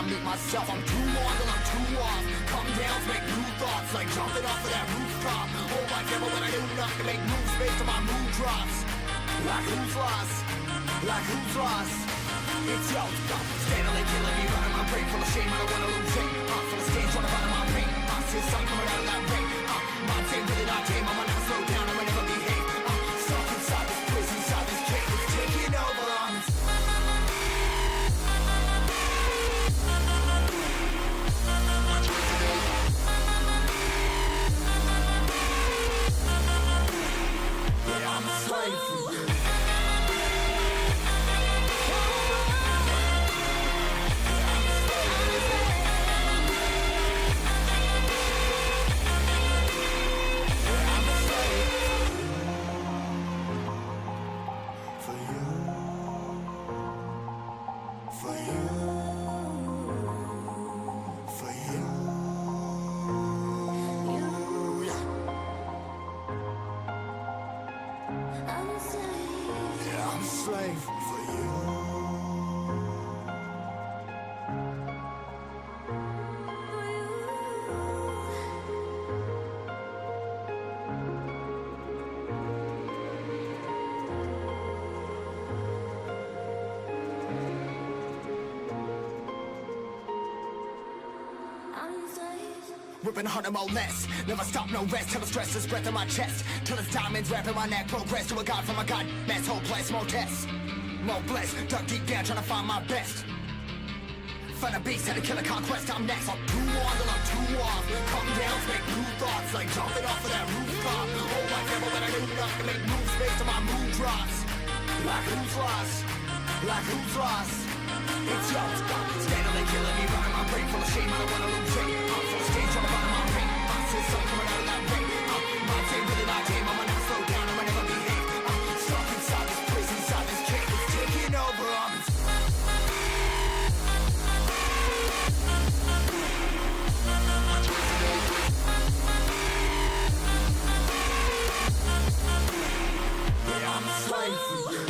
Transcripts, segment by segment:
meet myself. I'm too on till I'm too off. Come down to make new thoughts, like jumping off of that rooftop. Oh my God, when I do nothing to make moves based on my mood drops. Like who's lost? Like who's lost? It's yo, steadily killing me, running my brain full of shame. I don't wanna lose it. Full of stage, trying to run my pain. See the sun coming out of that rain. Mind saying really not tame. I'ma never slow down, I'ma never behave. Stuck inside this prison, inside this cage. It's taking over on us. Yeah, I'm a slave for you. Ripping harder, more less. Never stop, no rest. Till the stress is breath in my chest. Till it's diamonds wrapping my neck. Progress to a god from a god mess. Hopeless, more tests. More blessed. Dug deep down trying to find my best. Find a beast, had to kill a conquest. I'm next. I'm too on till I'm too off. Come down to make new thoughts, like jumping off of that rooftop. Oh my God, when I do nothing to make moves based on my mood drops. Like who's lost? Like who's lost? It's yo, steadily killing me, running my brain full of shame. I don't wanna lose it. I'm full of stage, trying to run my pain. See the sun coming out of that rain. Mind saying really not tame. I'ma never slow down, I'ma never behave. Stuck inside this prison, inside this cage. It's taking over on us. Yeah, I'm a slave for you.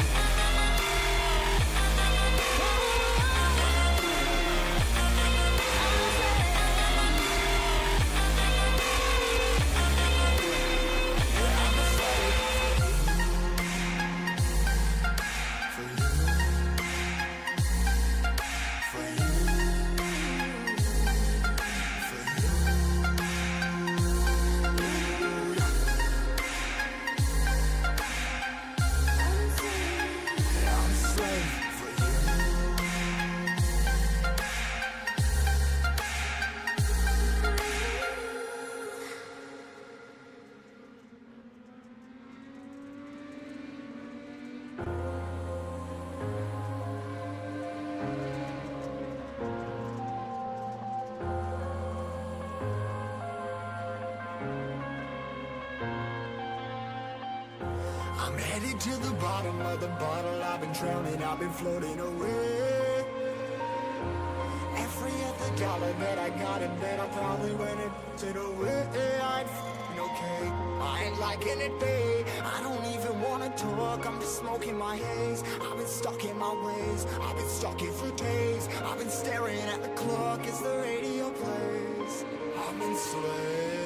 I'm headed to the bottom of the bottle. I've been drowning, I've been floating away. Every other dollar that I got in bed, I probably went and put it away. I ain't f***ing okay, I ain't liking it, babe. I don't even wanna talk, I'm just smoking my haze. I've been stuck in my ways, I've been stuck here for days. I've been staring at the clock as the radio plays. I'm enslaved.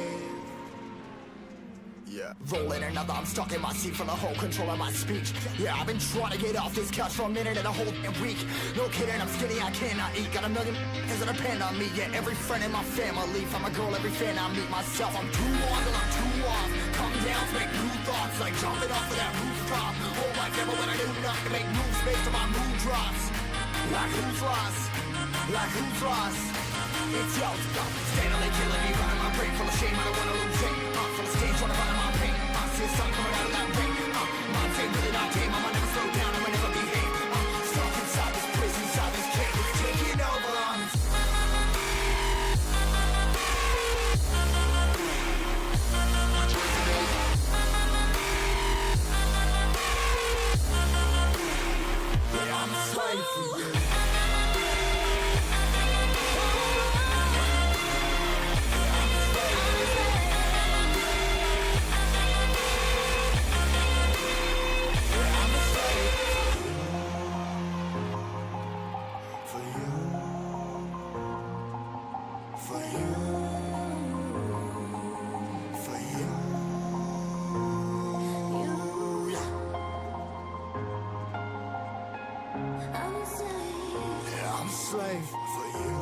Yeah. Rolling another, I'm stuck in my seat for the whole control of my speech. Yeah, I've been trying to get off this couch for a minute and a whole week. No kidding, I'm skinny, I cannot eat. Got a million things that depend on me. Yeah, every friend in my family. From a girl, every fan I meet myself. I'm too on till I'm too off. Come down to make new thoughts, like jumping off of that rooftop. Oh my God, when I do nothing to make moves based on my mood drops. Like who's lost? Like who's lost? It's yo, steadily killing me, running my brain full of shame. I don't wanna lose it. Full of stage, trying to run my pain. See the sun coming out of that rain. Mind saying really not tame. I'ma never slow down, I'ma never behave. Stuck inside this prison, inside this cage. It's taking over on us. Yeah, I'm a slave for you. For you. For you. Yeah, I'm a slave for you.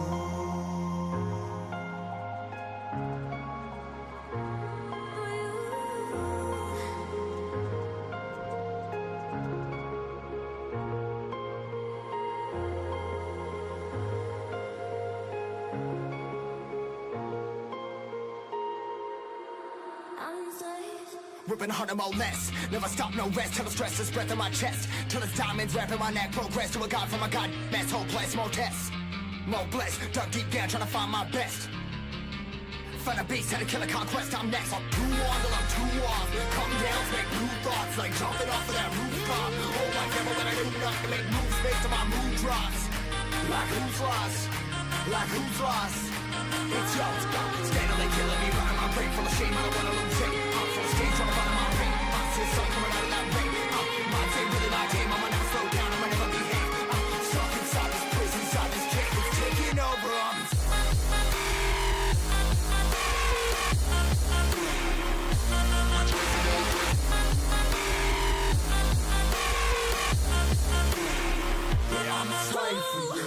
Ripping harder, more less. Never stop, no rest. Till the stress is breath in my chest. Till it's diamonds wrapping my neck. Progress to a god from a god. Mess, hopeless, more tests. More blessed. Dug deep down, trying to find my best. Find a beast and a killer conquest. I'm next. I'm too on till I'm too off. Come down, make new thoughts. Like jumping off of that rooftop. Oh, my devil, that I do enough to make moves based on my mood drops. Like who's lost? Like who's lost? It's yours. Steadily killing me, running my brain full of shame. I don't wanna lose it. I'm full of stage, trying to find my pain. I'm still sun coming out of that rain. My day, really my game. I'ma never slow down. I'ma never behave. I'm stuck inside this prison, inside this cage. It's taking over. I'm a slave for you.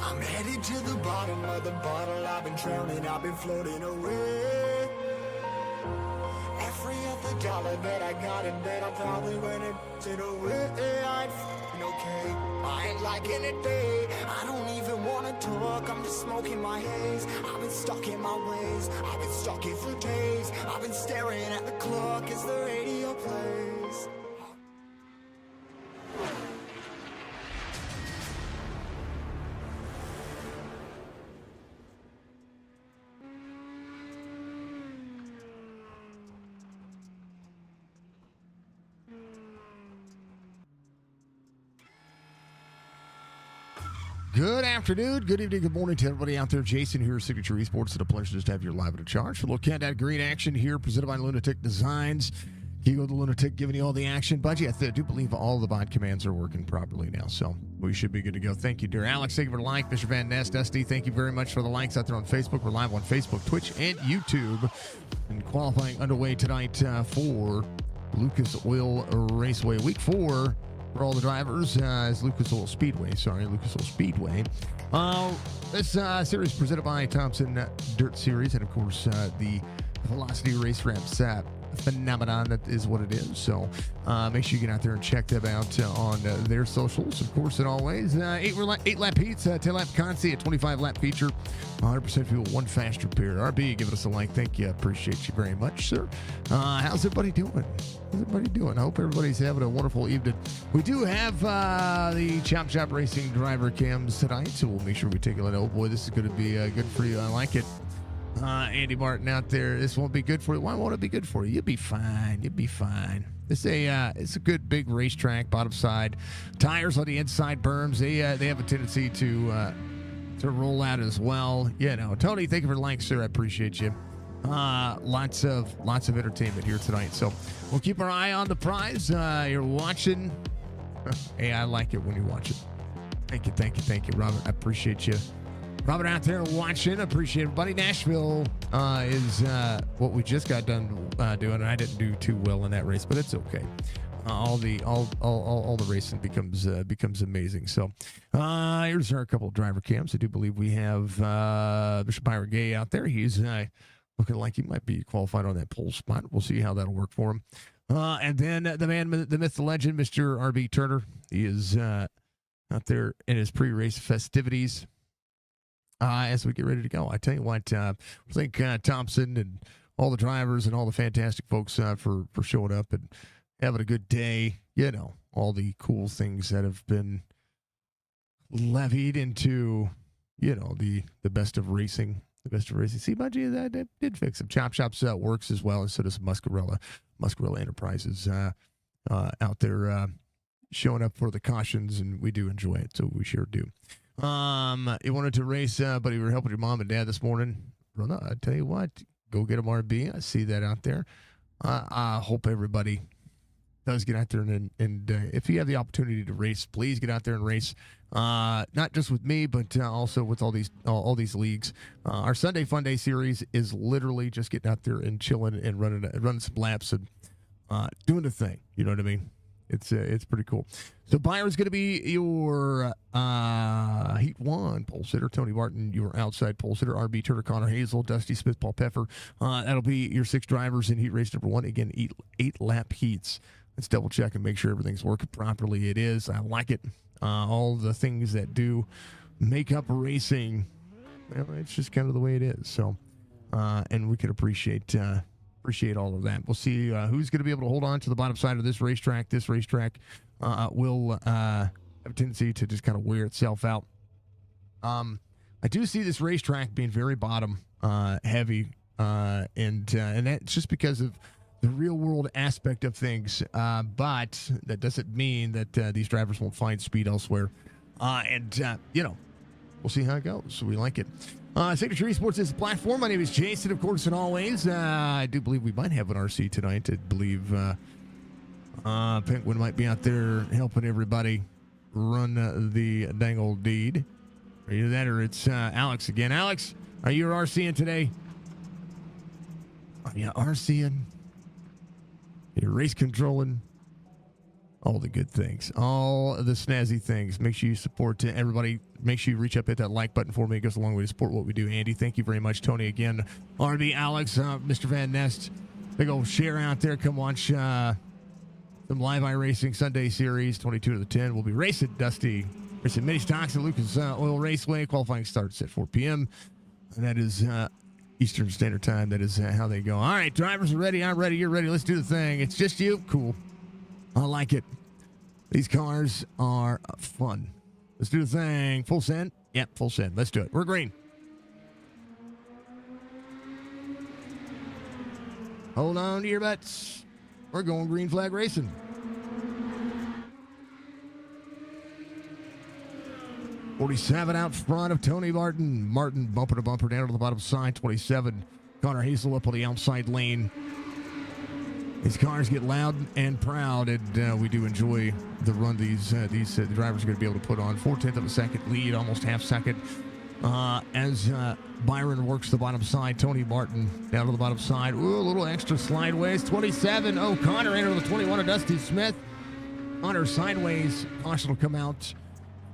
I'm headed to the bottom of the bottle. I've been drowning, I've been floating away. Every other dollar that I got in bed, I probably went into the way. I ain't f***ing okay. I ain't liking it, babe. I don't even wanna talk, I'm just smoking my haze. I've been stuck in my ways, I've been stuck here for days. I've been staring at the clock as the radio plays. Good afternoon, good evening, good morning to everybody out there. Jason here, Signature Esports. It's a pleasure just to have you live at a charge. For a little countdown green action here, presented by Lunatic Designs. Hugo the Lunatic giving you all the action. But yes, I do believe all the bot commands are working properly now, so we should be good to go. Thank you, dear Alex. Thank you for the like. Mr. Van Ness, Dusty, thank you very much for the likes out there on Facebook. We're live on Facebook, Twitch, and YouTube. And qualifying underway tonight for Lucas Oil Raceway Week 4. For all the drivers, is Lucas Oil Speedway. This series presented by Thompson Dirt Series, and of course, the Velocity Race Ramps phenomenon, that is what it is. So make sure you get out there and check them out on their socials. Of course, and always, 8-lap heats, 10-lap consi, a 25-lap feature, 100% fuel, one fast repair. RB, give us a like. Thank you. Appreciate you very much, sir. How's everybody doing? I hope everybody's having a wonderful evening. We do have the Chop Chop Racing driver cams tonight, so we'll make sure we take a look. Oh boy, this is going to be good for you. I like it. Andy Martin out there, this won't be good for you. Why won't it be good for you? You'll be fine. It's a good big racetrack, bottom side. Tires on the inside berms. They have a tendency to roll out as well. You know, Tony, thank you for the like, sir. I appreciate you. Lots of entertainment here tonight. So we'll keep our eye on the prize. You're watching. Hey, I like it when you watch it. Thank you, Robert. I appreciate you. Robert out there watching. Appreciate everybody. Nashville is what we just got done doing, and I didn't do too well in that race, but it's okay. All the racing becomes amazing. So here's our couple of driver cams. I do believe we have Bishop Byron Gay out there. He's looking like he might be qualified on that pole spot. We'll see how that'll work for him. And then the man, the myth, the legend, Mr. RB Turner. He is out there in his pre-race festivities as we get ready to go. I tell you what, I think Thompson and all the drivers and all the fantastic folks for showing up and having a good day. You know, all the cool things that have been levied into, you know, the best of racing. The best of racing. See, budgie, that did fix him. Chop Shops works as well, and so does Muscarella Enterprises out there showing up for the cautions, and we do enjoy it, so we sure do. You wanted to race, but you were helping your mom and dad this morning. Well, no, I tell you what, go get them RB. I see that out there. I hope everybody does get out there and if you have the opportunity to race, please get out there and race. Not just with me, but also with all these leagues. Our Sunday Fun Day series is literally just getting out there and chilling and running some laps and doing the thing. You know what I mean? It's pretty cool. So Byron's going to be your Heat 1 pole sitter. Tony Martin, your outside pole sitter. RB Turner, Connor Hazel, Dusty Smith, Paul Peffer. That'll be your 6 drivers in heat race number 1. Again, 8 lap heats. Let's double check and make sure everything's working properly. It is. I like it. All the things that do make up racing, well, it's just kind of the way it is. So, and we can appreciate all of that. We'll see who's going to be able to hold on to the bottom side of this racetrack. This racetrack will have a tendency to just kind of wear itself out. I do see this racetrack being very bottom heavy, and that's just because of the real world aspect of things, but that doesn't mean that these drivers won't find speed elsewhere. You know, we'll see how it goes. So we like it. Signature Esports is the platform. My name is Jason, of course, and always. I do believe we might have an RC tonight. I believe Penguin might be out there helping everybody run the dang old deed. Are you that, or it's Alex again? Alex, are you RCing today? Are you RCing? You're race controlling, all the good things, all the snazzy things. Make sure you support everybody. Make sure you reach up, hit that like button for me. It goes a long way to support what we do. Andy, thank you very much. Tony again. RB, Alex, Mr. Van Nest. Big old share out there. Come watch some live iRacing Sunday series, 22 to the 10. We'll be racing Dusty. Racing mini stocks at Lucas Oil Raceway. Qualifying starts at 4 p.m. And that is Eastern Standard Time. That is how they go. All right, drivers are ready. I'm ready. You're ready. Let's do the thing. It's just you. Cool. I like it. These cars are fun. Let's do the thing. Full send? Yep, full send. Let's do it. We're green. Hold on to your butts. We're going green flag racing. '47 out front of Tony Martin. Martin bumper to bumper down to the bottom side. 27. Connor Hazel up on the outside lane. These cars get loud and proud, and we do enjoy the run these drivers are going to be able to put on. 4/10 of a second lead, almost half second. As Byron works the bottom side, Tony Martin down to the bottom side. Ooh, a little extra slideways. 27. Oh, Connor into the 21 of Dusty Smith. Connor sideways. Caution will come out.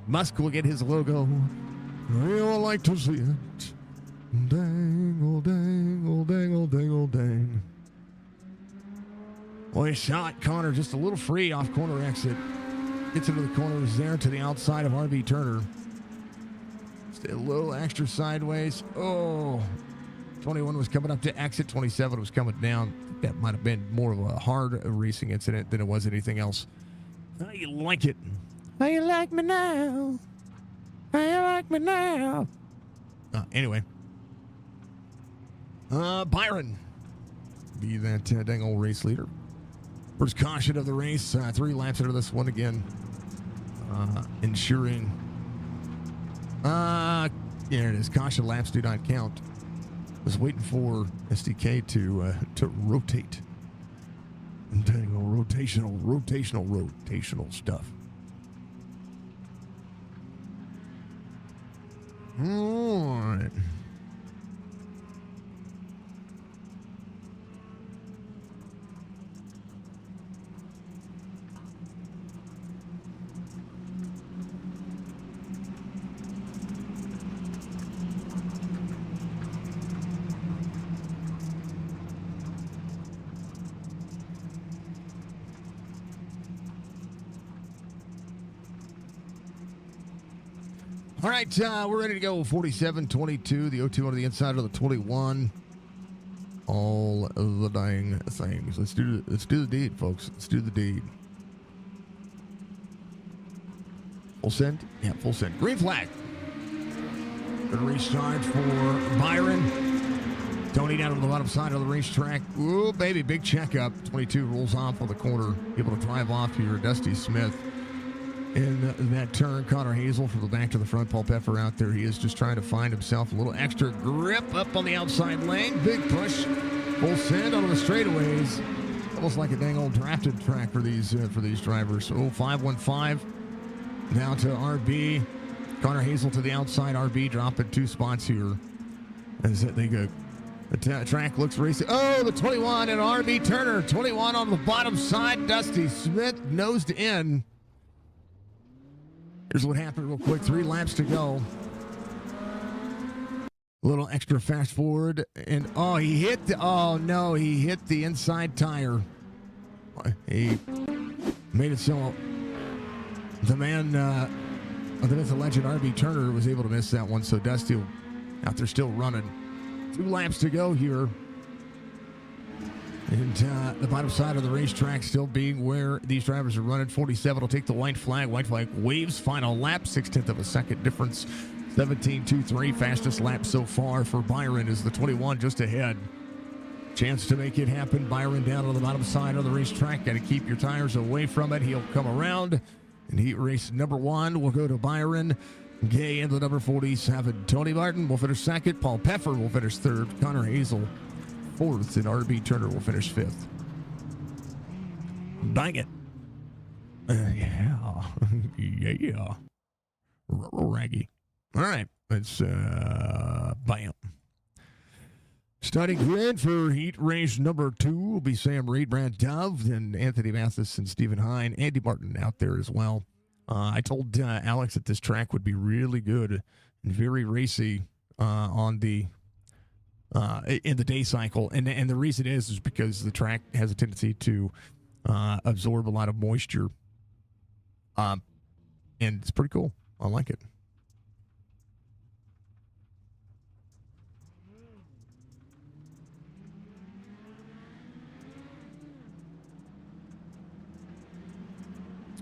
Musk will get his logo. We'll like to see it. Dang, oh dang, oh dang, oh dang, oh dang. Boy, shot Connor just a little free off corner exit. Gets into the corners there to the outside of RB Turner. Just a little extra sideways. Oh, 21 was coming up to exit. 27 was coming down. That might have been more of a hard racing incident than it was anything else. How you like it? How you like me now? How you like me now? Anyway. Byron. Be that dang old race leader. First caution of the race. 3 laps into this one again. Ensuring. There it is. Caution laps do not count. Was waiting for SDK to rotate. Dang old rotational stuff. All right. All right, we're ready to go. 47-22. The 02 on the inside of the 21. All of the dang things. Let's do the deed, folks. Let's do the deed. Full send? Yeah, full send. Green flag. Good restart for Byron. Tony down on the bottom side of the racetrack. Ooh, baby, big checkup. 22 rolls off on the corner. Able to drive off here. Dusty Smith in that turn. Connor Hazel from the back to the front. Paul Peffer out there. He is just trying to find himself a little extra grip up on the outside lane. Big push. Full send on the straightaways. Almost like a dang old drafted track for these drivers. Oh, 515 down to RB. Connor Hazel to the outside. RB dropping 2 spots here as they go. The track looks racing. Oh, the 21 and RB Turner. 21 on the bottom side. Dusty Smith nosed in. Here's what happened real quick. 3 laps to go. A little extra fast forward. And, he hit the inside tire. He made it so the man, the legend RB Turner was able to miss that one. So Dusty out there still running. 2 laps to go here. And the bottom side of the racetrack still being where these drivers are running. 47 will take the white flag. White flag waves. Final lap. 0.6 of a second difference. 17.23. Fastest lap so far for Byron is the 21 just ahead. Chance to make it happen. Byron down on the bottom side of the racetrack. Got to keep your tires away from it. He'll come around. And heat race number 1 will go to Byron. Gay into the number 47. Tony Martin will finish second. Paul Peffer will finish third. Connor Hazel 4th, and RB Turner will finish 5th. Dang it. Yeah. Raggy. All right. Let's, bam. Starting grid for heat race number 2 will be Sam Reed, Brad Dove, then Anthony Mathis and Stephen Hine. Andy Martin out there as well. I told Alex that this track would be really good and very racy on the in the day cycle, and the reason is because the track has a tendency to absorb a lot of moisture, and it's pretty cool. I like it.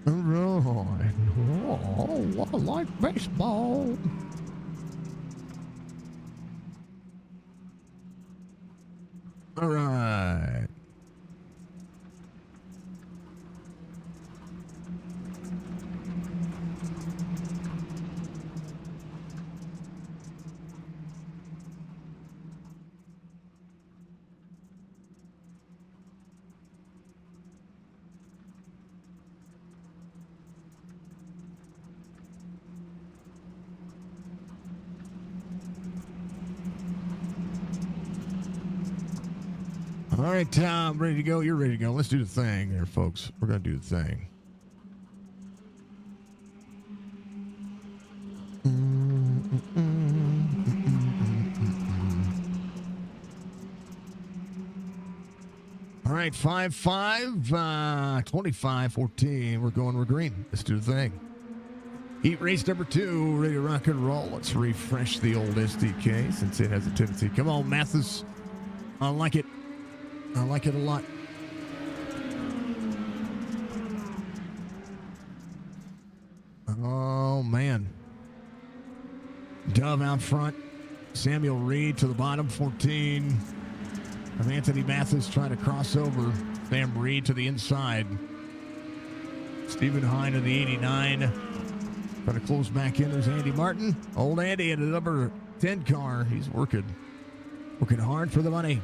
All right. Oh, I like baseball. All right. All right, Tom, ready to go? You're ready to go. Let's do the thing there, folks. We're going to do the thing. All right, 5-5, 25-14. We're green. Let's do the thing. Heat race number 2, ready to rock and roll. Let's refresh the old SDK since it has a tendency. Come on, Mathis. I like it. I like it a lot. Oh, man. Dove out front. Samuel Reed to the bottom, 14. And Anthony Mathis trying to cross over. Sam Reed to the inside. Stephen Hine to the 89. Trying to close back in. There's Andy Martin. Old Andy in the number 10 car. He's working hard for the money.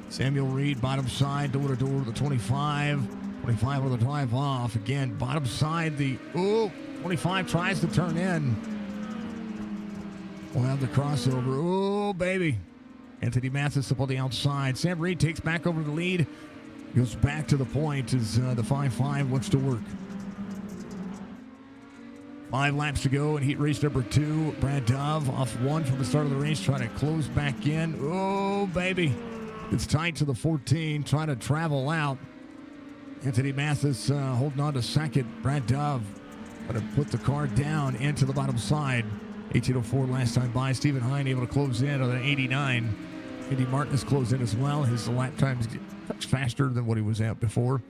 Samuel Reed, bottom side, door to door, the 25. 25 with a drive off. Again, bottom side, 25 tries to turn in. We'll have the crossover. Oh, baby. Anthony Mathis up on the outside. Sam Reed takes back over the lead. Goes back to the point as the 5-5 looks to work. 5 laps to go in heat race number 2. Brad Dove off 1 from the start of the race, trying to close back in. Oh, baby. It's tight to the 14, trying to travel out. Anthony Mathis holding on to second. Brad Dove Going to put the car down into the bottom side. 1804 last time by. Stephen Hine able to close in on an 89. Andy Martin has closed in as well. His lap times much faster than what he was at before.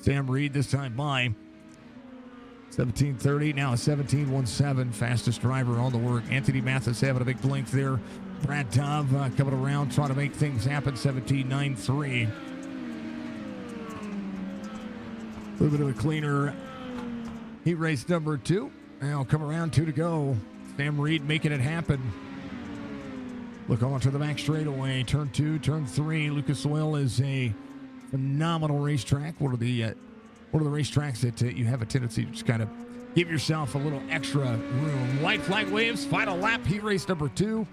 Sam Reed this time by. 17:30, now a 17:17, fastest driver on the work. Anthony Mathis having a big blink there. Brad Dove coming around, trying to make things happen. 17:93. A little bit of a cleaner heat race number 2. Now come around, 2 to go. Sam Reed making it happen. Look on to the back straightaway. Turn 2, turn 3. Lucas Oil is a phenomenal racetrack. One of the racetracks that you have a tendency to just kind of give yourself a little extra room. White flag waves, final lap, heat race number 2.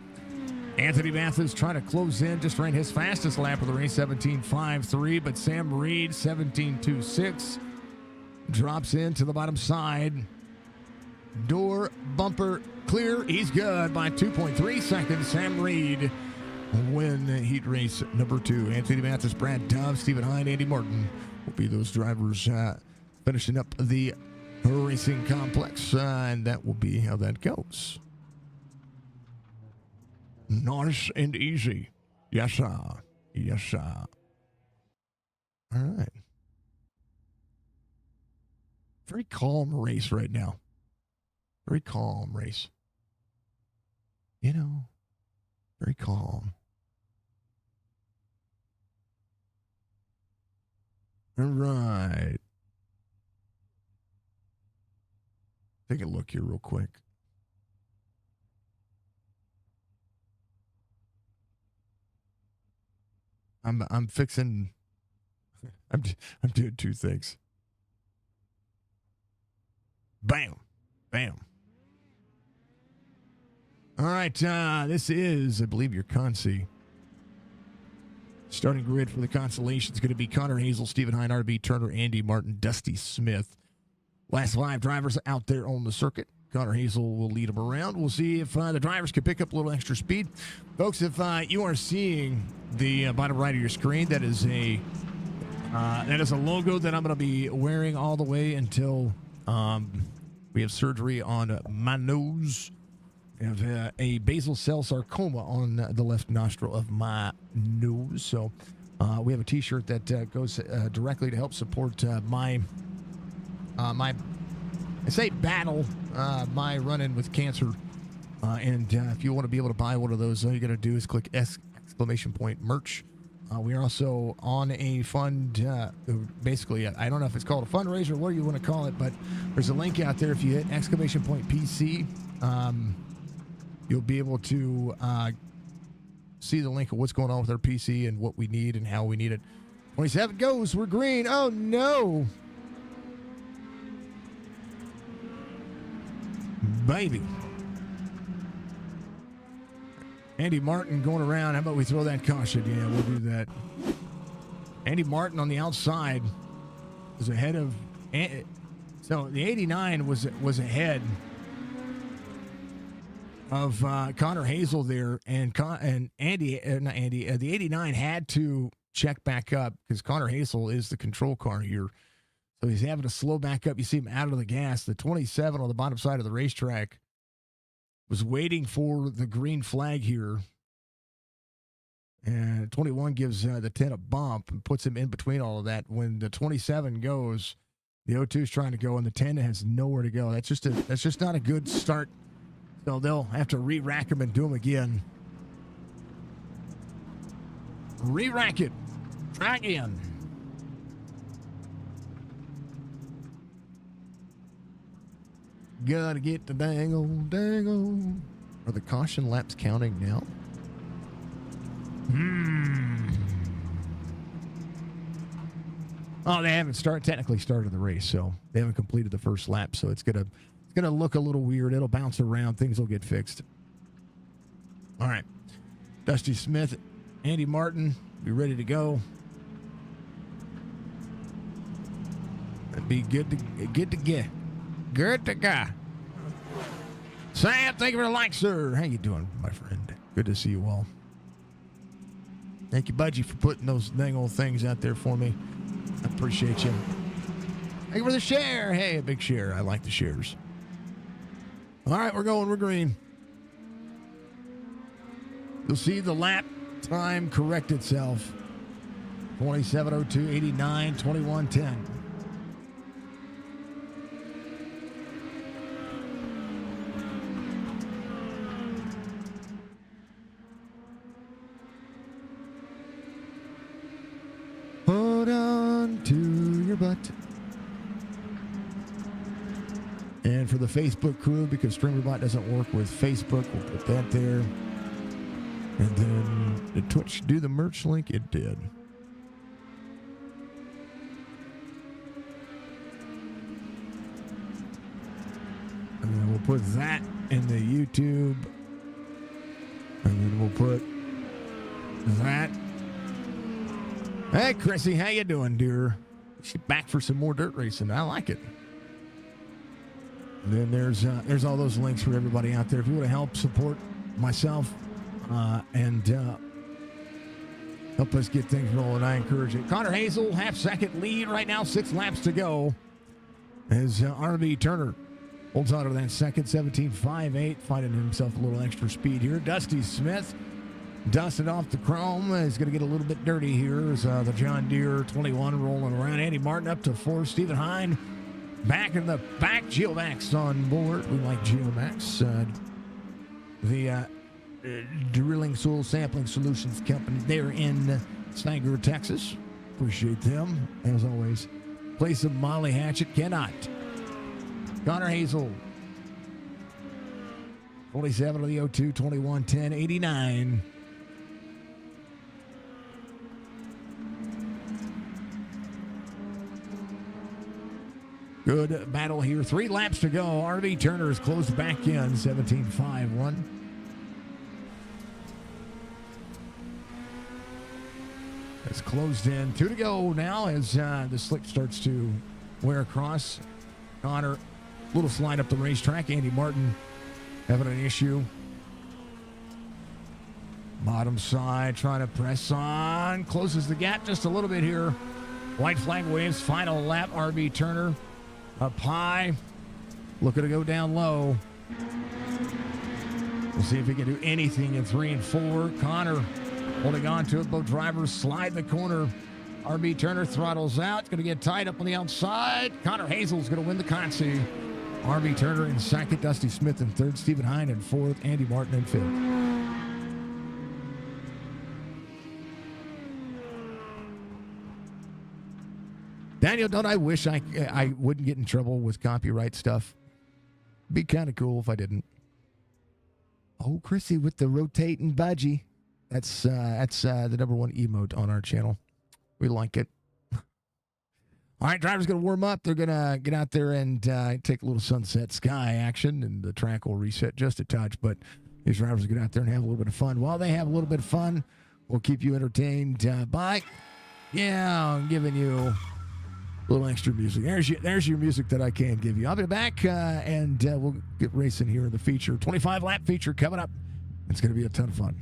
Anthony Mathis trying to close in, just ran his fastest lap of the race, 17:53, but Sam Reed, 17:26, drops into the bottom side. Door bumper clear, he's good by 2.3 seconds. Sam Reed win heat race number 2. Anthony Mathis, Brad Dove, Stephen Hine, Andy Martin will be those drivers finishing up the racing complex, and that will be how that goes. Nice and easy. Yes, sir. Yes, sir. All right. Very calm race right now. Very calm race. You know, very calm. All right. Take a look here real quick. I'm fixing. I'm doing 2 things. Bam, bam. All right, this is, I believe, your Consi. Starting grid for the Constellation is going to be Connor Hazel, Stephen Hine, RB Turner, Andy Martin, Dusty Smith. Last 5 drivers out there on the circuit. Connor Hazel will lead them around. We'll see if the drivers can pick up a little extra speed. Folks, if you are seeing the bottom right of your screen, that is a logo that I'm going to be wearing all the way until we have surgery on my nose. I have a basal cell sarcoma on the left nostril of my nose. So we have a T-shirt that goes directly to help support my battle, my run-in with cancer. And if you want to be able to buy one of those, all you got to do is click exclamation point merch. We are also on a fund, basically, I don't know if it's called a fundraiser or what you want to call it, but there's a link out there. If you hit exclamation point PC, you'll be able to see the link of what's going on with our PC and what we need and how we need it. 27 goes. We're green. Oh, no. Baby. Andy Martin going around. How about we throw that caution? Yeah, we'll do that. Andy Martin on the outside was ahead of... So the 89 was ahead of Connor Hazel there, and Andy, not Andy, the 89 had to check back up because Connor Hazel is the control car here. So he's having to slow back up. You see him out of the gas. The 27 on the bottom side of the racetrack was waiting for the green flag here. And 21 gives the 10 a bump and puts him in between all of that. When the 27 goes, the 02 is trying to go, and the 10 has nowhere to go. That's just not a good start. So they'll have to re-rack him and do him again. Re-rack it. Try again. Gotta get the dangle. Are the caution laps counting now? Oh, they haven't technically started the race, so they haven't completed the first lap, so it's gonna look a little weird. It'll bounce around. Things will get fixed. All right. Dusty Smith, Andy Martin, be ready to go. That'd be good to get. Good to go. Sam, thank you for the like, sir. How you doing, my friend? Good to see you all. Thank you, Budgie, for putting those dang old things out there for me. I appreciate you. Thank you for the share. Hey, a big share. I like the shares. All right, we're going. We're green. You'll see the lap time correct itself. 27:02.89, 21:10. Hold on to your butt. And for the Facebook crew, because StreamerBot doesn't work with Facebook, we'll put that there. And then the Twitch do the merch link? It did. And then we'll put that in the YouTube. And then we'll put that. Hey, Chrissy, how you doing, dear? She's back for some more dirt racing. I like it. And then there's all those links for everybody out there. If you want to help support myself and help us get things rolling, I encourage it. Connor Hazel, half-second lead right now, 6 laps to go. As RV Turner holds on to that second, 17.58, finding himself a little extra speed here. Dusty Smith dusted off the chrome. He's going to get a little bit dirty here as the John Deere 21 rolling around. Andy Martin up to 4. Stephen Hine back in the back. Geomax on board. We like Geomax. The Drilling Soil Sampling Solutions Company there in Sanger, Texas. Appreciate them, as always. Play some Molly Hatchet. Cannot. Connor Hazel. 47 of the 02, 21, 10, 89. Good battle here. 3 laps to go. RV Turner is closed back in. 17.51. It's closed in. 2 to go now as the slick starts to wear across. Connor, a little slide up the racetrack. Andy Martin having an issue. Bottom side, trying to press on. Closes the gap just a little bit here. White flag waves. Final lap. RV Turner up high. Looking to go down low. We'll see if he can do anything in 3 and 4. Connor holding on to it. Both drivers slide the corner. RV Turner throttles out. It's going to get tied up on the outside. Connor Hazel's going to win the Consi. RV Turner in second. Dusty Smith in third. Stephen Hine in fourth. Andy Martin in fifth. Daniel, don't I wish I wouldn't get in trouble with copyright stuff? Be kind of cool if I didn't. Oh, Chrissy with the rotating budgie. That's the #1 emote on our channel. We like it. All right, drivers going to warm up. They're going to get out there and take a little sunset sky action, and the track will reset just a touch. But these drivers will get out there and have a little bit of fun. While they have a little bit of fun, we'll keep you entertained by, I'm giving you a little extra music. There's your music that I can give you. I'll be back, and we'll get racing here in the feature. 25-lap feature coming up. It's going to be a ton of fun.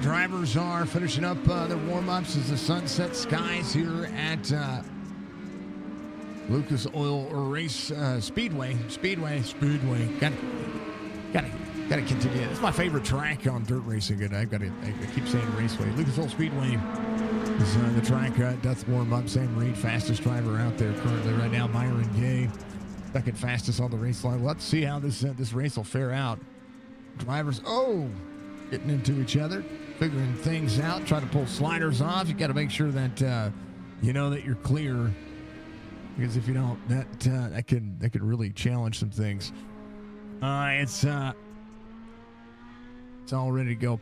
right, drivers are finishing up their warm-ups as the sunset skies here at Lucas Oil Race Speedway. Gotta continue. It's my favorite track on dirt racing, and I keep saying Raceway. Lucas Oil Speedway is the track doth warm up. Sam Reed, fastest driver out there currently right now. Myron Gay, second fastest on the race line. Let's see how this race will fare out. Drivers, getting into each other, figuring things out, trying to pull sliders off. You got to make sure that you know that you're clear, because if you don't, that can really challenge some things. It's all ready to go.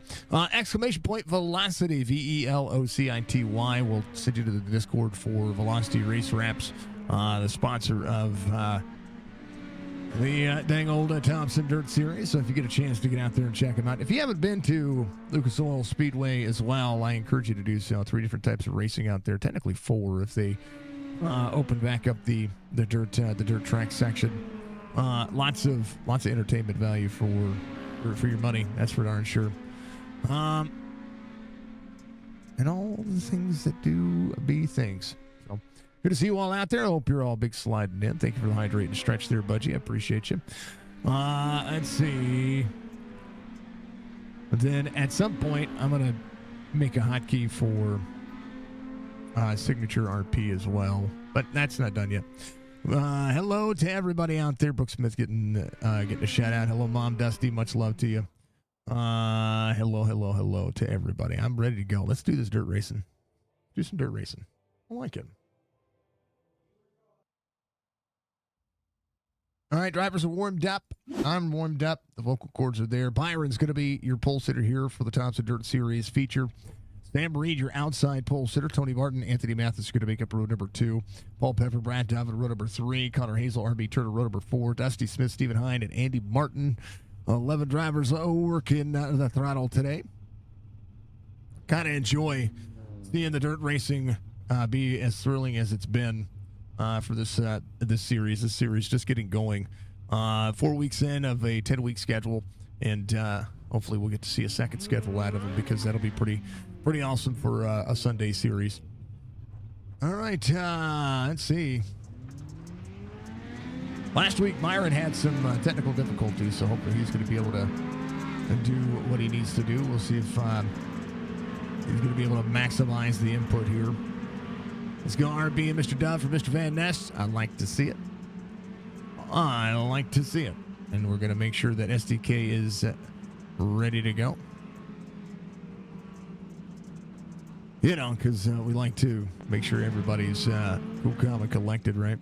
Exclamation point Velocity, Velocity. We'll send you to the Discord for Velocity Race Wraps, the sponsor of the dang old Thompson Dirt Series. So if you get a chance to get out there and check them out. If you haven't been to Lucas Oil Speedway as well, I encourage you to do so. 3 different types of racing out there. Technically 4 if they open back up the dirt track section. Lots of entertainment value for your money. That's for darn sure. And all the things that do be things. So good to see you all out there. I hope you're all big sliding in. Thank you for the hydrate and stretch there, Budgie. I appreciate you. Let's see. But then at some point, I'm gonna make a hotkey for signature RP as well, but that's not done yet. Hello to everybody out there. Brooke Smith getting a shout out. Hello, Mom Dusty. Much love to you. Hello to everybody. I'm ready to go. Let's do this dirt racing. Do some dirt racing. I like it. All right, drivers are warmed up. I'm warmed up. The vocal cords are there. Byron's going to be your pole sitter here for the Thompson Dirt Series feature. Sam Reed, your outside pole sitter. Tony Martin, Anthony Mathis are going to make up row number 2. Paul Pepper, Brad Donovan, row number 3. Connor Hazel, RB Turner, row number 4. Dusty Smith, Stephen Hine, and Andy Martin. 11 drivers working the throttle today. Kind of enjoy seeing the dirt racing be as thrilling as it's been for this series. This series just getting going. 4 weeks in of a 10-week schedule, and hopefully we'll get to see a second schedule out of them, because that'll be pretty awesome for a Sunday series. All right, let's see. Last week, Myron had some technical difficulties, so hopefully he's going to be able to do what he needs to do. We'll see if he's going to be able to maximize the input here. Let's go RB and Mr. Dove for Mr. Van Ness. I'd like to see it. I like to see it. And we're going to make sure that SDK is ready to go. You know, because we like to make sure everybody's cool, calm, and collected, right?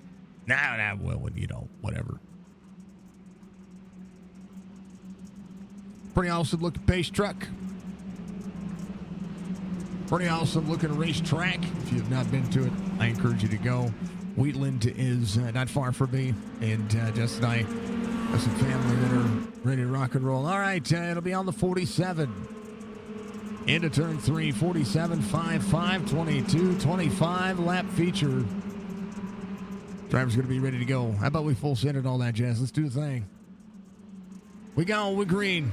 Well, you know, whatever. Pretty awesome looking pace truck. Pretty awesome looking racetrack. If you have not been to it, I encourage you to go. Wheatland is not far from me, and Jess and I have some family that are ready to rock and roll. All right, it'll be on the 47. Into turn 3, 47, 5, 22, 25 lap feature. Driver's going to be ready to go. How about we full send it, all that jazz? Let's do the thing. We go. We're green.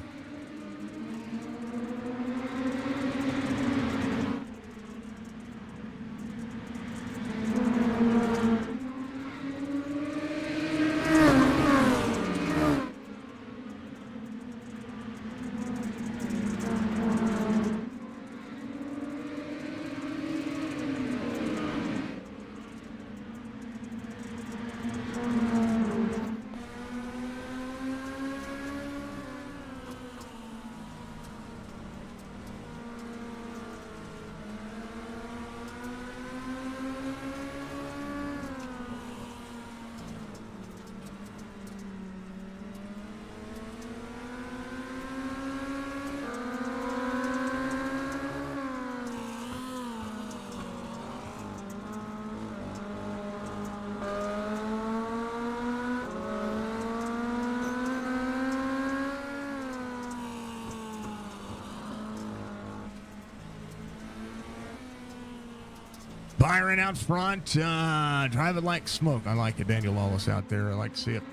Byron out front, driving like smoke. I like it. Daniel Lawless out there. I like to see it.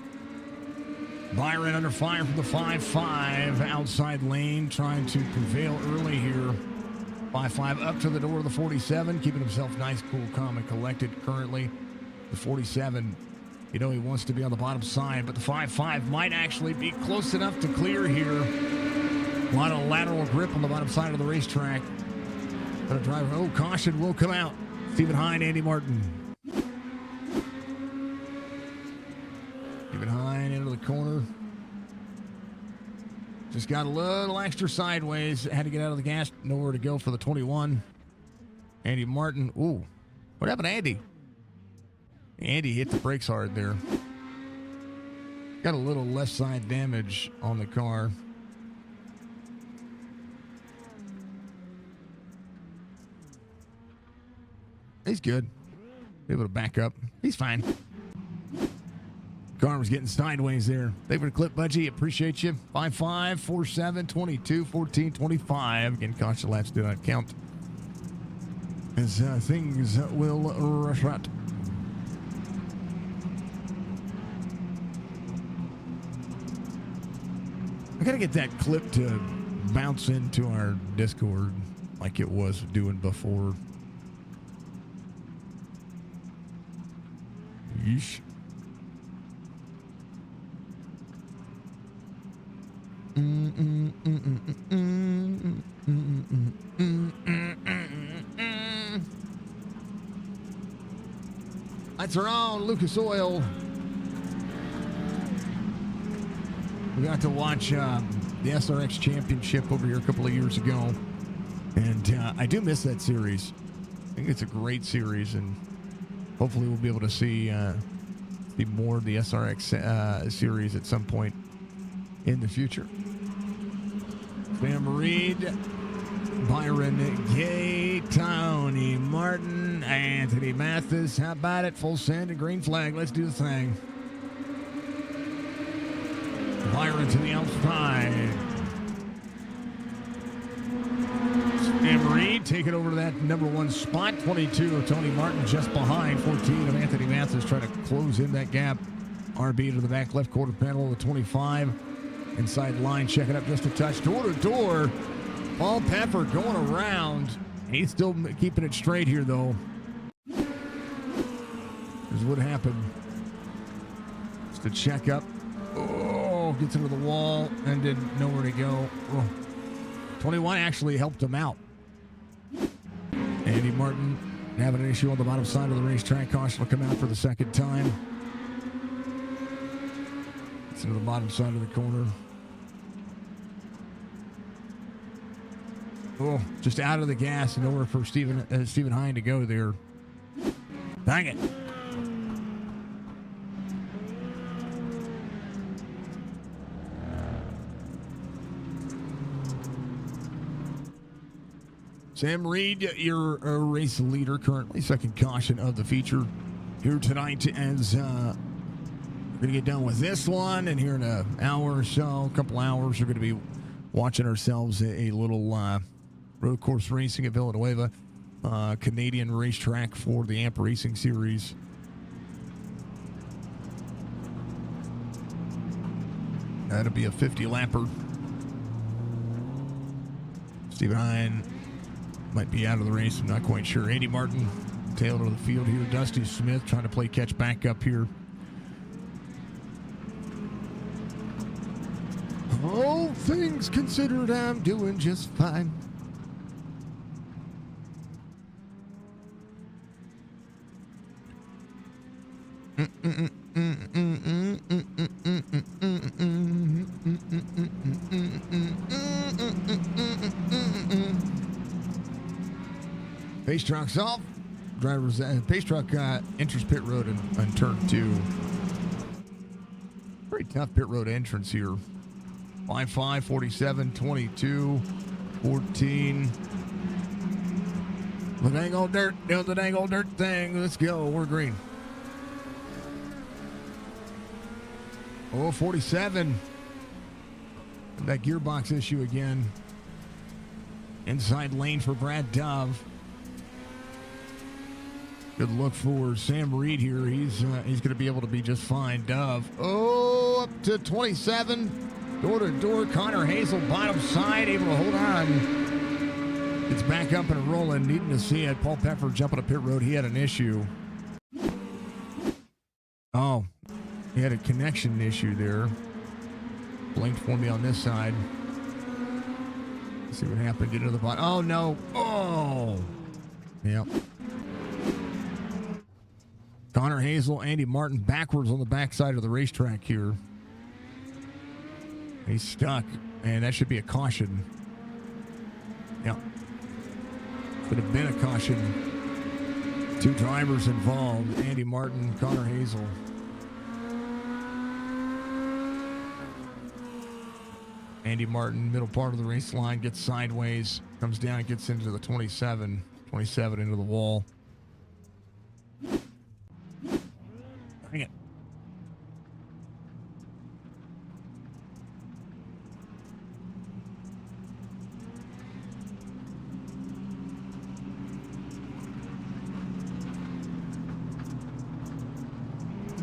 Byron under fire from the 5-5 outside lane, trying to prevail early here. 5-5 up to the door of the 47, keeping himself nice, cool, calm, and collected currently. The 47, he wants to be on the bottom side, but the 5-5 might actually be close enough to clear here. A lot of lateral grip on the bottom side of the racetrack. But a driver, caution will come out. Stephen Hine, Andy Martin. Stephen Hine into the corner. Just got a little extra sideways. Had to get out of the gas. Nowhere to go for the 21. Andy Martin. Ooh. What happened to Andy? Andy hit the brakes hard there. Got a little left side damage on the car. He's good. Able to back up. He's fine. Car was getting sideways there. Thank you for the clip, Budgie. Appreciate you. 5-5, 4-7, 22, 14, 25. Again, caution laps do not count, as things will rush out. I gotta get that clip to bounce into our Discord like it was doing before. Yeesh. Lights are on. Lucas Oil. We got to watch the SRX Championship over here a couple of years ago, and I do miss that series. I think it's a great series, and hopefully we'll be able to see more of the SRX series at some point in the future. Sam Reed, Byron Gay, Tony Martin, Anthony Mathis. How about it? Full send and green flag. Let's do the thing. Byron to the outside. Sam Reed take it over to that number 1 spot. 22 of Tony Martin just behind. 14 of Anthony Mathis trying to close in that gap. RB to the back left quarter panel of the 25. Inside line, check it up just a touch. Door to door. Paul Pepper going around. He's still keeping it straight here, though. Here's what happened. Just a check up. Oh, gets into the wall and didn't know where to go. Oh. 21 actually helped him out. Andy Martin having an issue on the bottom side of the racetrack. Caution will come out for the second time. It's into the bottom side of the corner. Oh, just out of the gas and nowhere for Stephen Hine to go there. Dang it. Sam Reed, you're a race leader currently. Second caution of the feature here tonight as we're going to get done with this one. And here in an hour or so, a couple hours, we're going to be watching ourselves a little road course racing at Villanueva, Canadian racetrack for the AMP Racing Series. That'll be a 50-lapper. Stephen Hine might be out of the race. I'm not quite sure. Andy Martin, tail to the field here. Dusty Smith trying to play catch back up here. All things considered, I'm doing just fine. Pace truck's off. Drivers, pace truck enters pit road and turn 2. Very tough pit road entrance here. 5-5, 47, 22, 14. The dang old dirt, doing the dang old dirt thing. Let's go. We're green. Oh, 47. That gearbox issue again. Inside lane for Brad Dove. Good look for Sam Reed here. He's going to be able to be just fine. Dove. Oh, up to 27. Door to door, Connor Hazel, bottom side, able to hold on. It's back up and rolling. Needing to see it. Paul Pfeffer jumping a pit road. He had an issue. Oh, he had a connection issue there. Blinked for me on this side. Let's see what happened. Get into the bottom. Oh, no. Oh. Yep. Connor Hazel, Andy Martin backwards on the backside of the racetrack here. He's stuck, and that should be a caution. Yep. Could have been a caution. Two drivers involved, Andy Martin, Connor Hazel. Andy Martin, middle part of the race line, gets sideways, comes down, gets into the 27 into the wall. Dang it.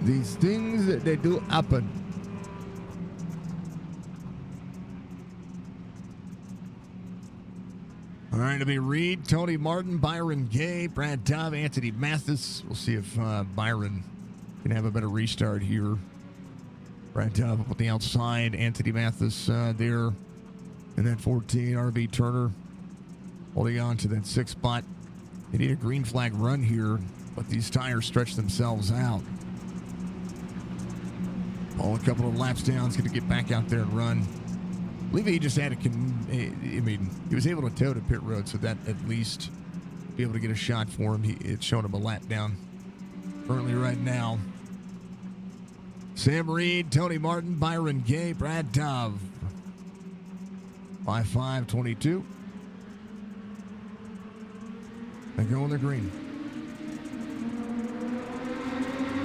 These things that they do happen. All right, it'll be Reed, Tony Martin, Byron Gay, Brad Dove, Anthony Mathis. We'll see if Byron can have a better restart here. Brad Dove up on the outside, Anthony Mathis there. And then 14, RB Turner holding on to that 6th spot. They need a green flag run here, but these tires stretch themselves out. Paul, a couple of laps down, is going to get back out there and run. I believe he just had he was able to tow to pit road, so that at least be able to get a shot for him. It's showing him a lap down currently right now. Sam Reed, Tony Martin, Byron Gay, Brad Dove. 5-5-22. They go in the green.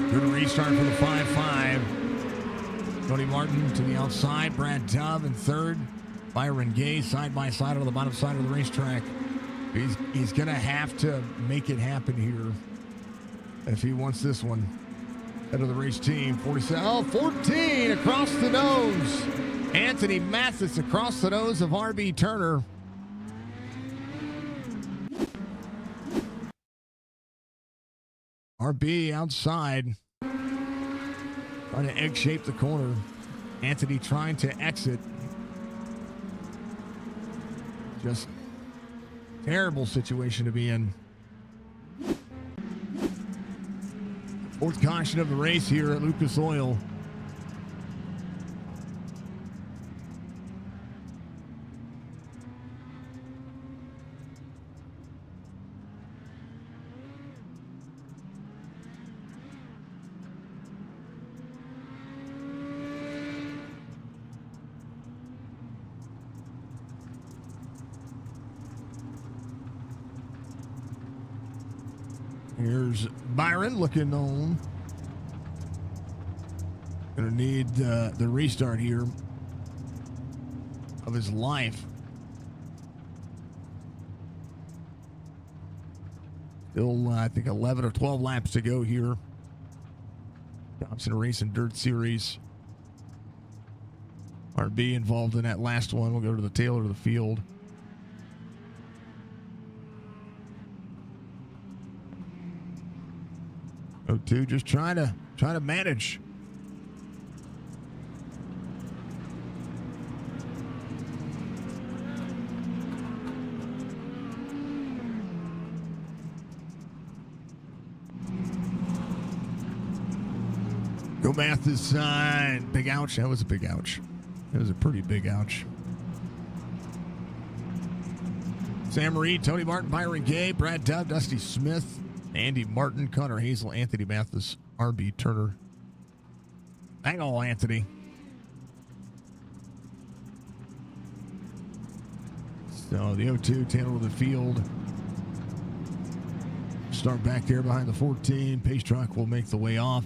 Good restart for the 5-5. Tony Martin to the outside. Brad Dove in 3rd. Byron Gay side by side on the bottom side of the racetrack. He's going to have to make it happen here if he wants this one. Head of the race team. 14 across the nose. Anthony Mathis across the nose of RB Turner. RB outside. Trying to egg shape the corner. Anthony trying to exit. Just terrible situation to be in. 4th caution of the race here at Lucas Oil. Here's Byron looking on. Gonna need the restart here of his life. Still, I think 11 or 12 laps to go here. Thompson Racing Dirt Series. RB involved in that last one. We'll go to the tail of the field. O2 just trying to manage. Go Mathis, big ouch. That was a big ouch. That was a pretty big ouch. Sam Reed, Tony Martin, Byron Gay, Brad Dove, Dusty Smith, Andy Martin, Connor Hazel, Anthony Mathis, RB Turner. Hang on, Anthony. So the 0-2, tail of the field. Start back there behind the 14. Pace truck will make the way off.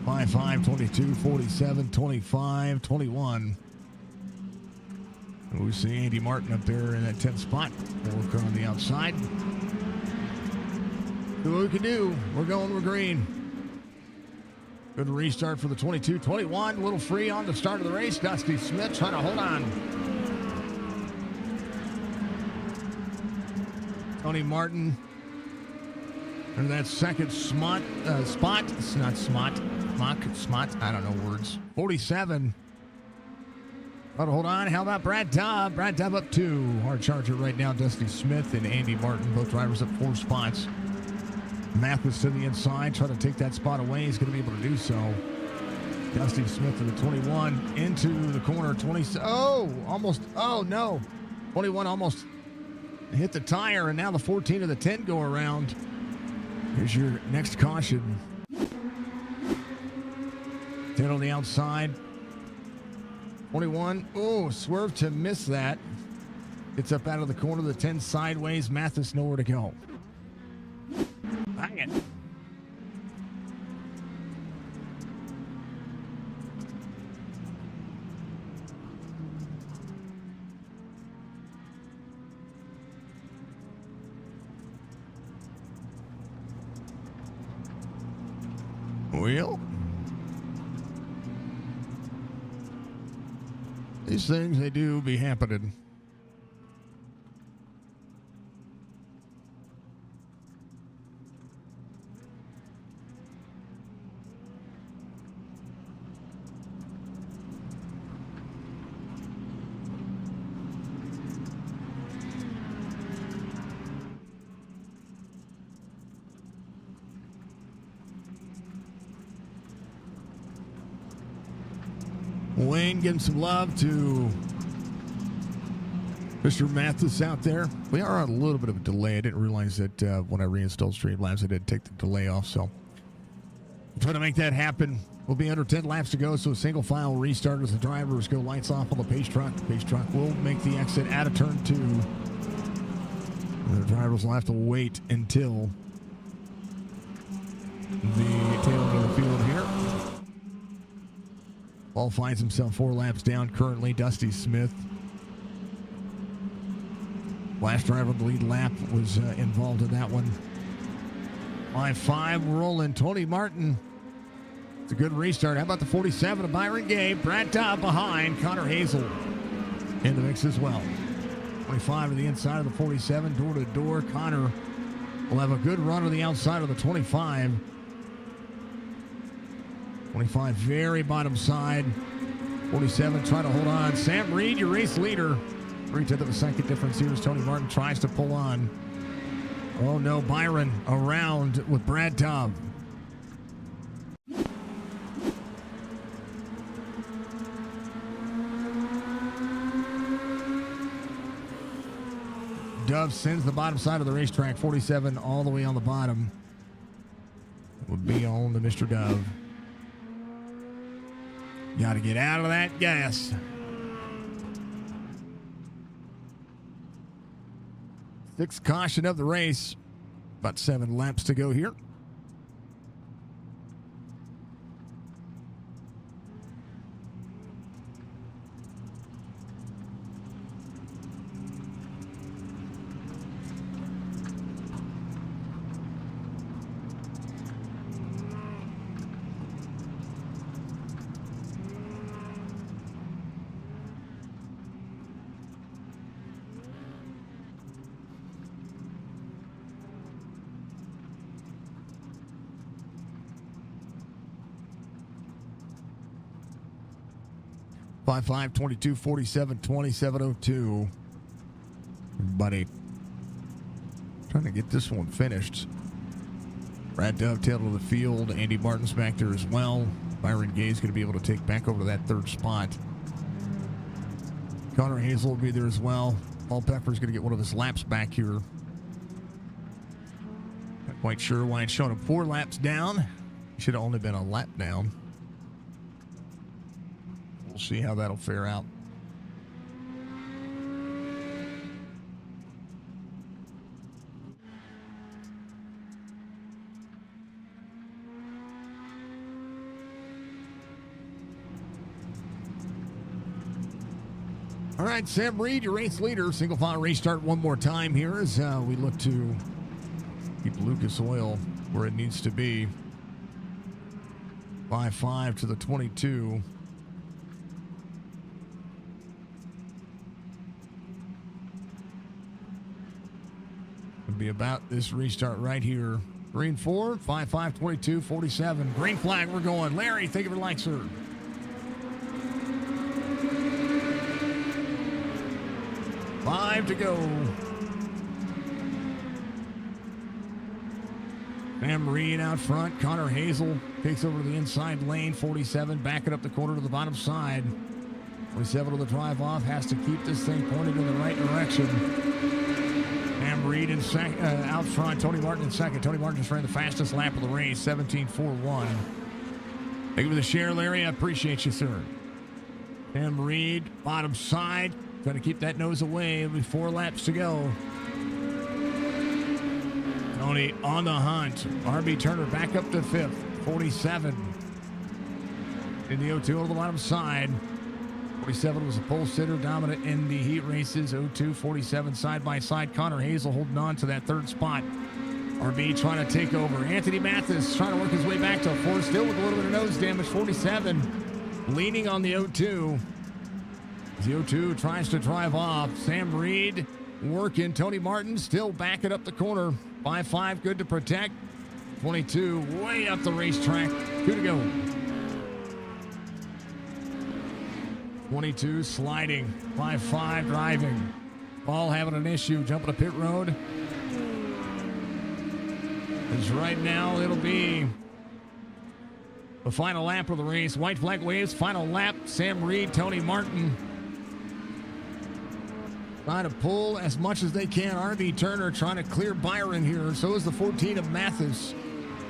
5-5, 22, 47, 25, 21. And we see Andy Martin up there in that 10th spot. We'll work on the outside. Do what we can do. We're going, we're green. Good restart for the 22-21. A little free on the start of the race. Dusty Smith trying to hold on. Tony Martin and that second spot. It's not smot. I don't know words. 47. Trying to hold on. How about Brad Tubb? Brad Tubb up 2. Hard charger right now. Dusty Smith and Andy Martin, both drivers up 4 spots. Mathis to the inside, trying to take that spot away. He's going to be able to do so. Dusty Smith to the 21, into the corner. 20. Almost. Oh, no. 21 almost hit the tire, and now the 14 of the 10 go around. Here's your next caution. 10 on the outside. 21. Oh, swerve to miss that. Gets up out of the corner. The 10 sideways. Mathis nowhere to go. Bang it. Well, these things, they do be happening. Wayne giving some love to Mr. Mathis out there. We are on a little bit of a delay. I didn't realize that when I reinstalled Streamlabs, I did take the delay off. So I'm trying to make that happen. We'll be under 10 laps to go, so a single file restart as the drivers go lights off on the pace truck. The pace truck will make the exit out of turn 2. The drivers will have to wait until the tail end of the field here. Ball finds himself 4 laps down currently. Dusty Smith. Last driver of the lead lap was involved in that one. 5-5 rolling. Tony Martin. It's a good restart. How about the 47 of Byron Gay? Brad Tubb behind. Connor Hazel in the mix as well. 25 to the inside of the 47, door to door. Connor will have a good run on the outside of the 25. 25 very bottom side. 47 trying to hold on. Sam Reed, your race leader. 3/10 of a second difference here as Tony Martin tries to pull on. Oh no, Byron around with Brad Tubb. Dove sends the bottom side of the racetrack. 47 all the way on the bottom. Would be on to Mr. Dove. Got to get out of that gas. 6th caution of the race. About 7 laps to go here. .55, 22, 47, 27:02. Everybody trying to get this one finished. Brad Dove tail to the field. Andy Martin's back there as well. Byron Gay's going to be able to take back over to that 3rd spot. Connor Hazel will be there as well. Paul Pepper's going to get one of his laps back here. Not quite sure why it's showing him 4 laps down. Should have only been a lap down. We'll see how that'll fare out. All right, Sam Reed, your race leader. Single file restart one more time here as we look to keep Lucas Oil where it needs to be. 5-5 to the 22. It'll be about this restart right here. Green 4, 5-5, 22, 47. Green flag, we're going. Larry, think of it like, sir. Five to go. Sam Reed out front. Connor Hazel takes over to the inside lane. 47, backing up the corner to the bottom side. 47 to the drive off. Has to keep this thing pointed in the right direction. Sam Reed in out front. Tony Martin in second. Tony Martin just ran the fastest lap of the race. 17.41. Thank you for the share, Larry. I appreciate you, sir. Sam Reed, bottom side. Trying to keep that nose away. It'll be 4 laps to go. Tony on the hunt. RB Turner back up to 5th. 47. In the 02 on the bottom side. 47 was a pole sitter, dominant in the heat races. 02, 47 side by side. Connor Hazel holding on to that 3rd spot. RB trying to take over. Anthony Mathis trying to work his way back to 4th, still with a little bit of nose damage. 47 leaning on the 02. The 02 tries to drive off. Sam Reed working. Tony Martin still backing up the corner. 5-5, good to protect. 22, way up the racetrack. 2 to go. 22, sliding. 5-5, driving. Paul having an issue, jumping to pit road. As right now, it'll be the final lap of the race. White flag waves, final lap. Sam Reed, Tony Martin. Trying to pull as much as they can. RB Turner trying to clear Byron here. So is the 14 of Mathis.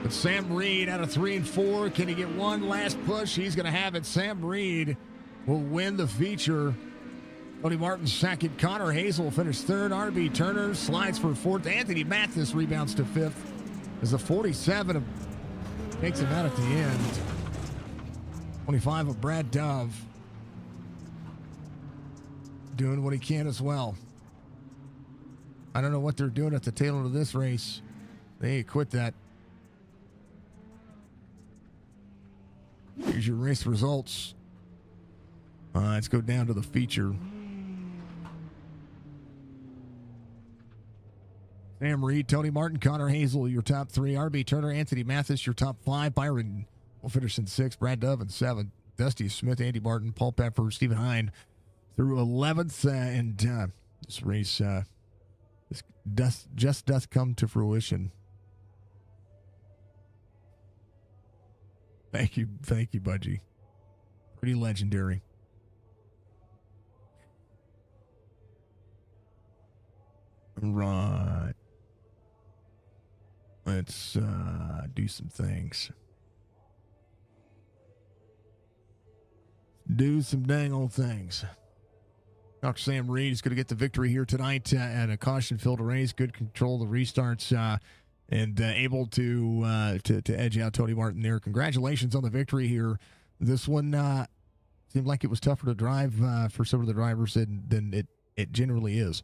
But Sam Reed out of 3 and 4. Can he get one last push? He's going to have it. Sam Reed will win the feature. Tony Martin second. Connor Hazel finished 3rd. RB Turner slides for 4th. Anthony Mathis rebounds to 5th. As the 47 takes him out at the end. 25 of Brad Dove. Doing what he can as well. I don't know what they're doing at the tail end of this race. They quit that. Here's your race results. Let's go down to the feature. Sam Reed, Tony Martin, Connor Hazel, your top 3. RB Turner, Anthony Mathis, your top 5. Byron will finish in 6th. Brad Dove in 7th. Dusty Smith, Andy Martin, Paul Pepper, Stephen Hine through 11th. And this race just does come to fruition. Thank you, Budgie. Pretty legendary. Right. Let's do some things. Do some dang old things. Dr. Sam Reed is going to get the victory here tonight at a caution-filled race. Good control of the restarts and able to edge out Tony Martin there. Congratulations on the victory here. This one seemed like it was tougher to drive for some of the drivers than it generally is.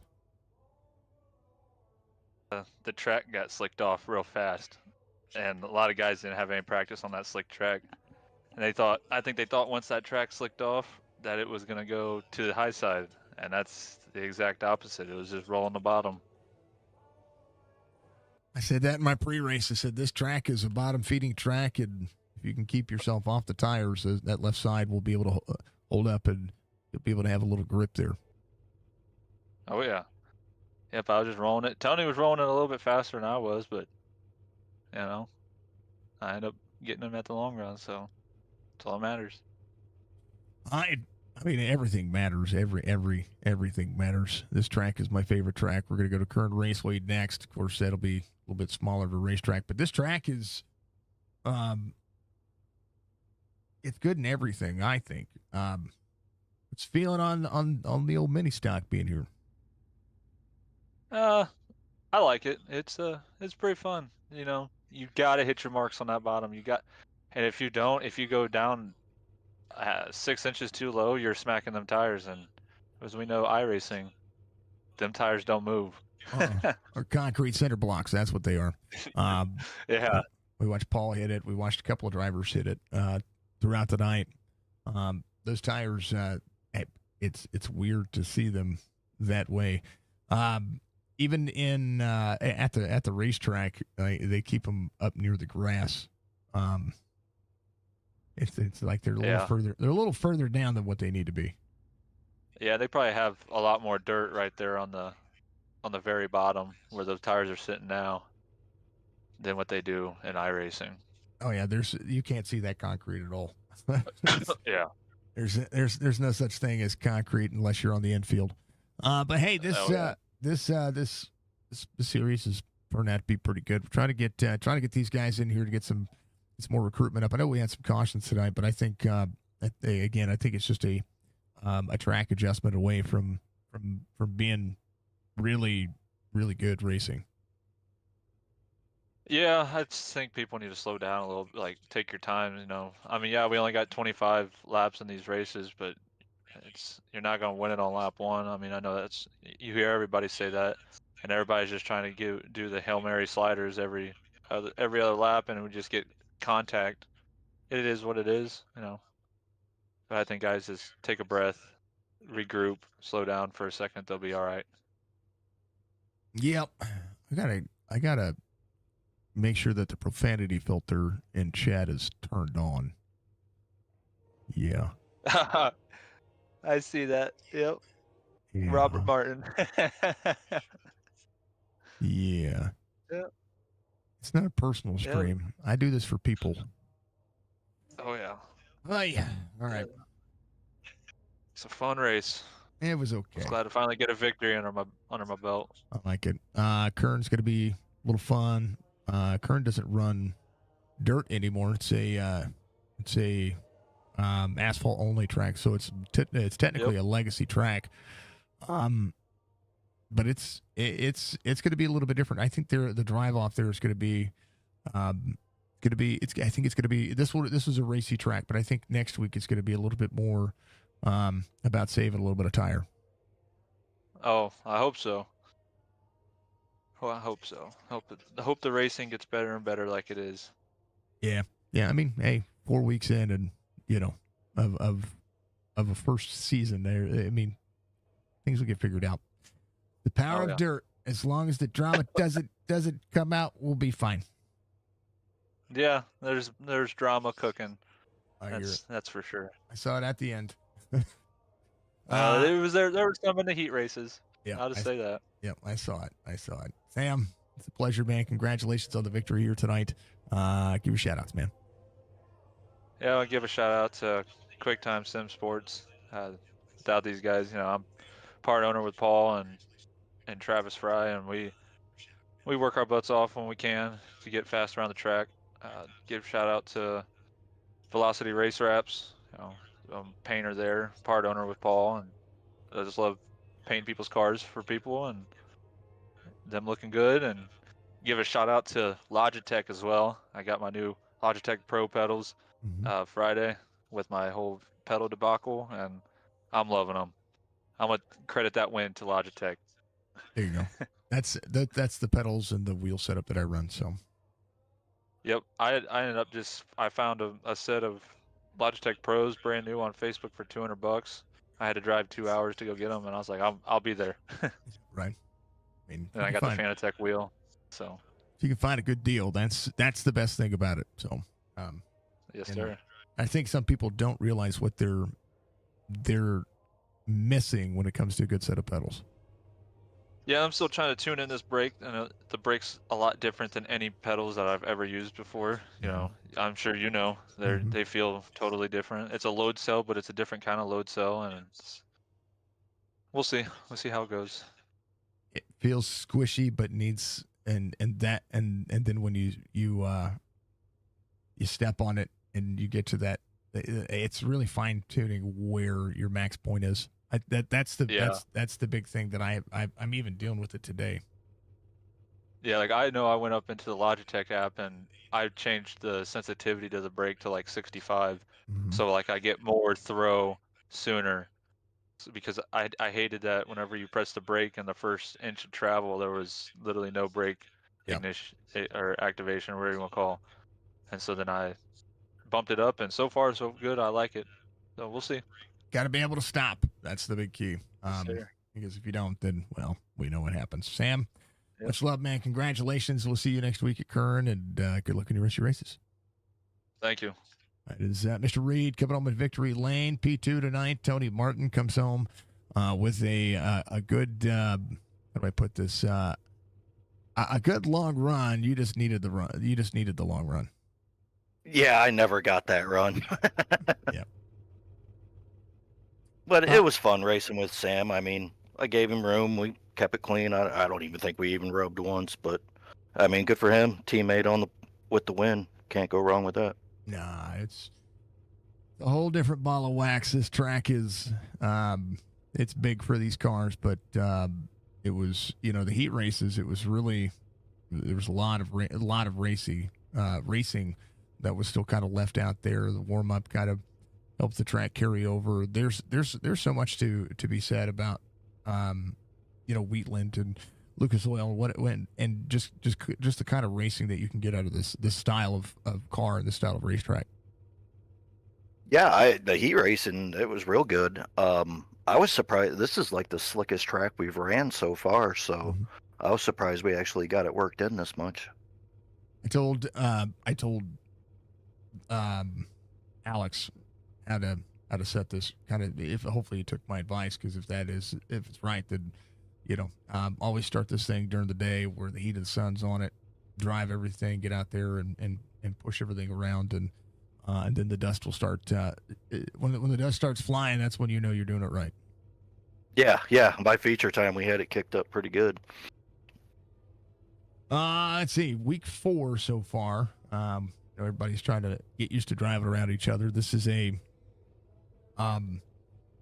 The track got slicked off real fast, and a lot of guys didn't have any practice on that slick track. And I think they thought once that track slicked off that it was going to go to the high side, and that's the exact opposite. It was just rolling the bottom. I said that in my pre-race. I said this track is a bottom-feeding track, and if you can keep yourself off the tires, that left side will be able to hold up, and you'll be able to have a little grip there. Oh, yeah. Yep, I was just rolling it. Tony was rolling it a little bit faster than I was, but, you know, I ended up getting him at the long run, so that's all that matters. I mean, everything matters. Everything matters. This track is my favorite track. We're going to go to Kern Raceway next. Of course, that'll be a little bit smaller of a racetrack, but this track is, it's good in everything, I think. It's feeling on the old mini stock being here. I like it. It's pretty fun. You know, you gotta hit your marks on that bottom. And if you don't, if you go down 6 inches too low, you're smacking them tires. And as we know, iRacing, them tires don't move. Or concrete center blocks. That's what they are. Yeah. We watched Paul hit it. We watched a couple of drivers hit it. throughout the night. Those tires, it's weird to see them that way. Even in at the racetrack, they keep them up near the grass. It's like they're a little further. They're a little further down than what they need to be. Yeah, they probably have a lot more dirt right there on the very bottom where those tires are sitting now than what they do in iRacing. Oh yeah, you can't see that concrete at all. Yeah. There's no such thing as concrete unless you're on the infield. But hey, this series is turning out to be pretty good. We're trying to get these guys in here to get some more recruitment up. I know we had some cautions tonight, but I think again, I think it's just a track adjustment away from being really good racing. Yeah, I just think people need to slow down a little, like take your time, I mean, yeah, we only got 25 laps in these races, but you're not going to win it on lap 1. I mean, I know you hear everybody say that, and everybody's just trying to do the Hail Mary sliders every other lap, and we just get contact. It is what it is, But I think guys just take a breath, regroup, slow down for a second, they'll be all right. Yep. I gotta make sure that the profanity filter in chat is turned on. Yeah. I see that. Yep. Yeah. Robert Martin. Yeah. Yep. It's not a personal stream. Yep. I do this for people. Oh yeah. Oh yeah. All right. It's a fun race. It was okay. I was glad to finally get a victory under my belt. I like it. Kern's gonna be a little fun. Kern doesn't run dirt anymore. It's a asphalt only track, so it's technically a legacy track. But it's going to be a little bit different. I think the drive off there is going to be this was a racy track, but I think next week it's going to be a little bit more about saving a little bit of tire. Oh, I hope so. Well, I hope so. I hope the racing gets better and better like it is. Yeah. I mean, hey, 4 weeks in, and of a first season there. I mean, things will get figured out. The power of dirt. As long as the drama doesn't come out, we'll be fine. Yeah, there's drama cooking. That's for sure. I saw it at the end. There was some in the heat races. Yeah, I'll just say that. Yep, I saw it. Sam, it's a pleasure, man. Congratulations on the victory here tonight. Give your shout outs, man. Yeah, I'll give a shout out to QuickTime Sim Sports. Without these guys, I'm part owner with Paul and Travis Fry, and we work our butts off when we can to get fast around the track. Give a shout out to Velocity Race Wraps. I'm painter there, part owner with Paul, and I just love painting people's cars for people and them looking good. And give a shout out to Logitech as well. I got my new Logitech Pro pedals Friday with my whole pedal debacle, and I'm loving them. I'm gonna credit that win to Logitech. There you go. That's the pedals and the wheel setup that I run. So. Yep, I ended up I found a set of Logitech Pros brand new on Facebook for $200. I had to drive 2 hours to go get them, and I was like, I'll be there. Right. I mean, and I got the Fanatec wheel. So. If you can find a good deal, that's the best thing about it. So. Yes, sir. I think some people don't realize what they're missing when it comes to a good set of pedals. Yeah, I'm still trying to tune in this brake, and the brake's a lot different than any pedals that I've ever used before. I'm sure they feel totally different. It's a load cell, but it's a different kind of load cell, and we'll see. We'll see how it goes. It feels squishy, but needs and then when you step on it and you get to that, it's really fine tuning where your max point is. That's the big thing that I'm even dealing with it today. Yeah, like I know I went up into the Logitech app and I changed the sensitivity to the brake to like 65, so like I get more throw sooner. Because I hated that whenever you press the brake and the first inch of travel, there was literally no brake ignition or activation, or whatever you want to call. And so then I bumped it up, and so far so good. I like it. So we'll see. Got to be able to stop. That's the big key. Sure. Because if you don't, then, well, we know what happens. Sam, Yep. much love, man. Congratulations. We'll see you next week at Kern, and good luck in your rest of your races. Thank you. That is Mr. Reed coming home in victory lane. P2 tonight. Tony Martin comes home with a good, how do I put this? A good long run. You just needed the run. You just needed the long run. Yeah, I never got that run. Yeah. But it was fun racing with Sam. I mean, I gave him room. We kept it clean. I don't even think we even rubbed once. But, I mean, good for him. Teammate with the win. Can't go wrong with that. Nah, it's a whole different ball of wax. This track is, it's big for these cars, but it was, the heat races. It was really, there was a lot of racing that was still kind of left out there. The warm up kind of helped the track carry over. There's so much to be said about, Wheatland and Lucas Oil and what it went, and just the kind of racing that you can get out of this style of car and this style of racetrack. Yeah, the heat racing, it was real good. I was surprised. This is like the slickest track we've ran so far, so I was surprised we actually got it worked in this much. I told Alex how to set this kind of, if hopefully you took my advice, because if it's right, then always start this thing during the day where the heat of the sun's on it, drive everything, get out there and push everything around, and then the dust will start. When the dust starts flying, that's when you know you're doing it right. Yeah. By feature time, we had it kicked up pretty good. Let's see, week 4 so far. Everybody's trying to get used to driving around each other. This is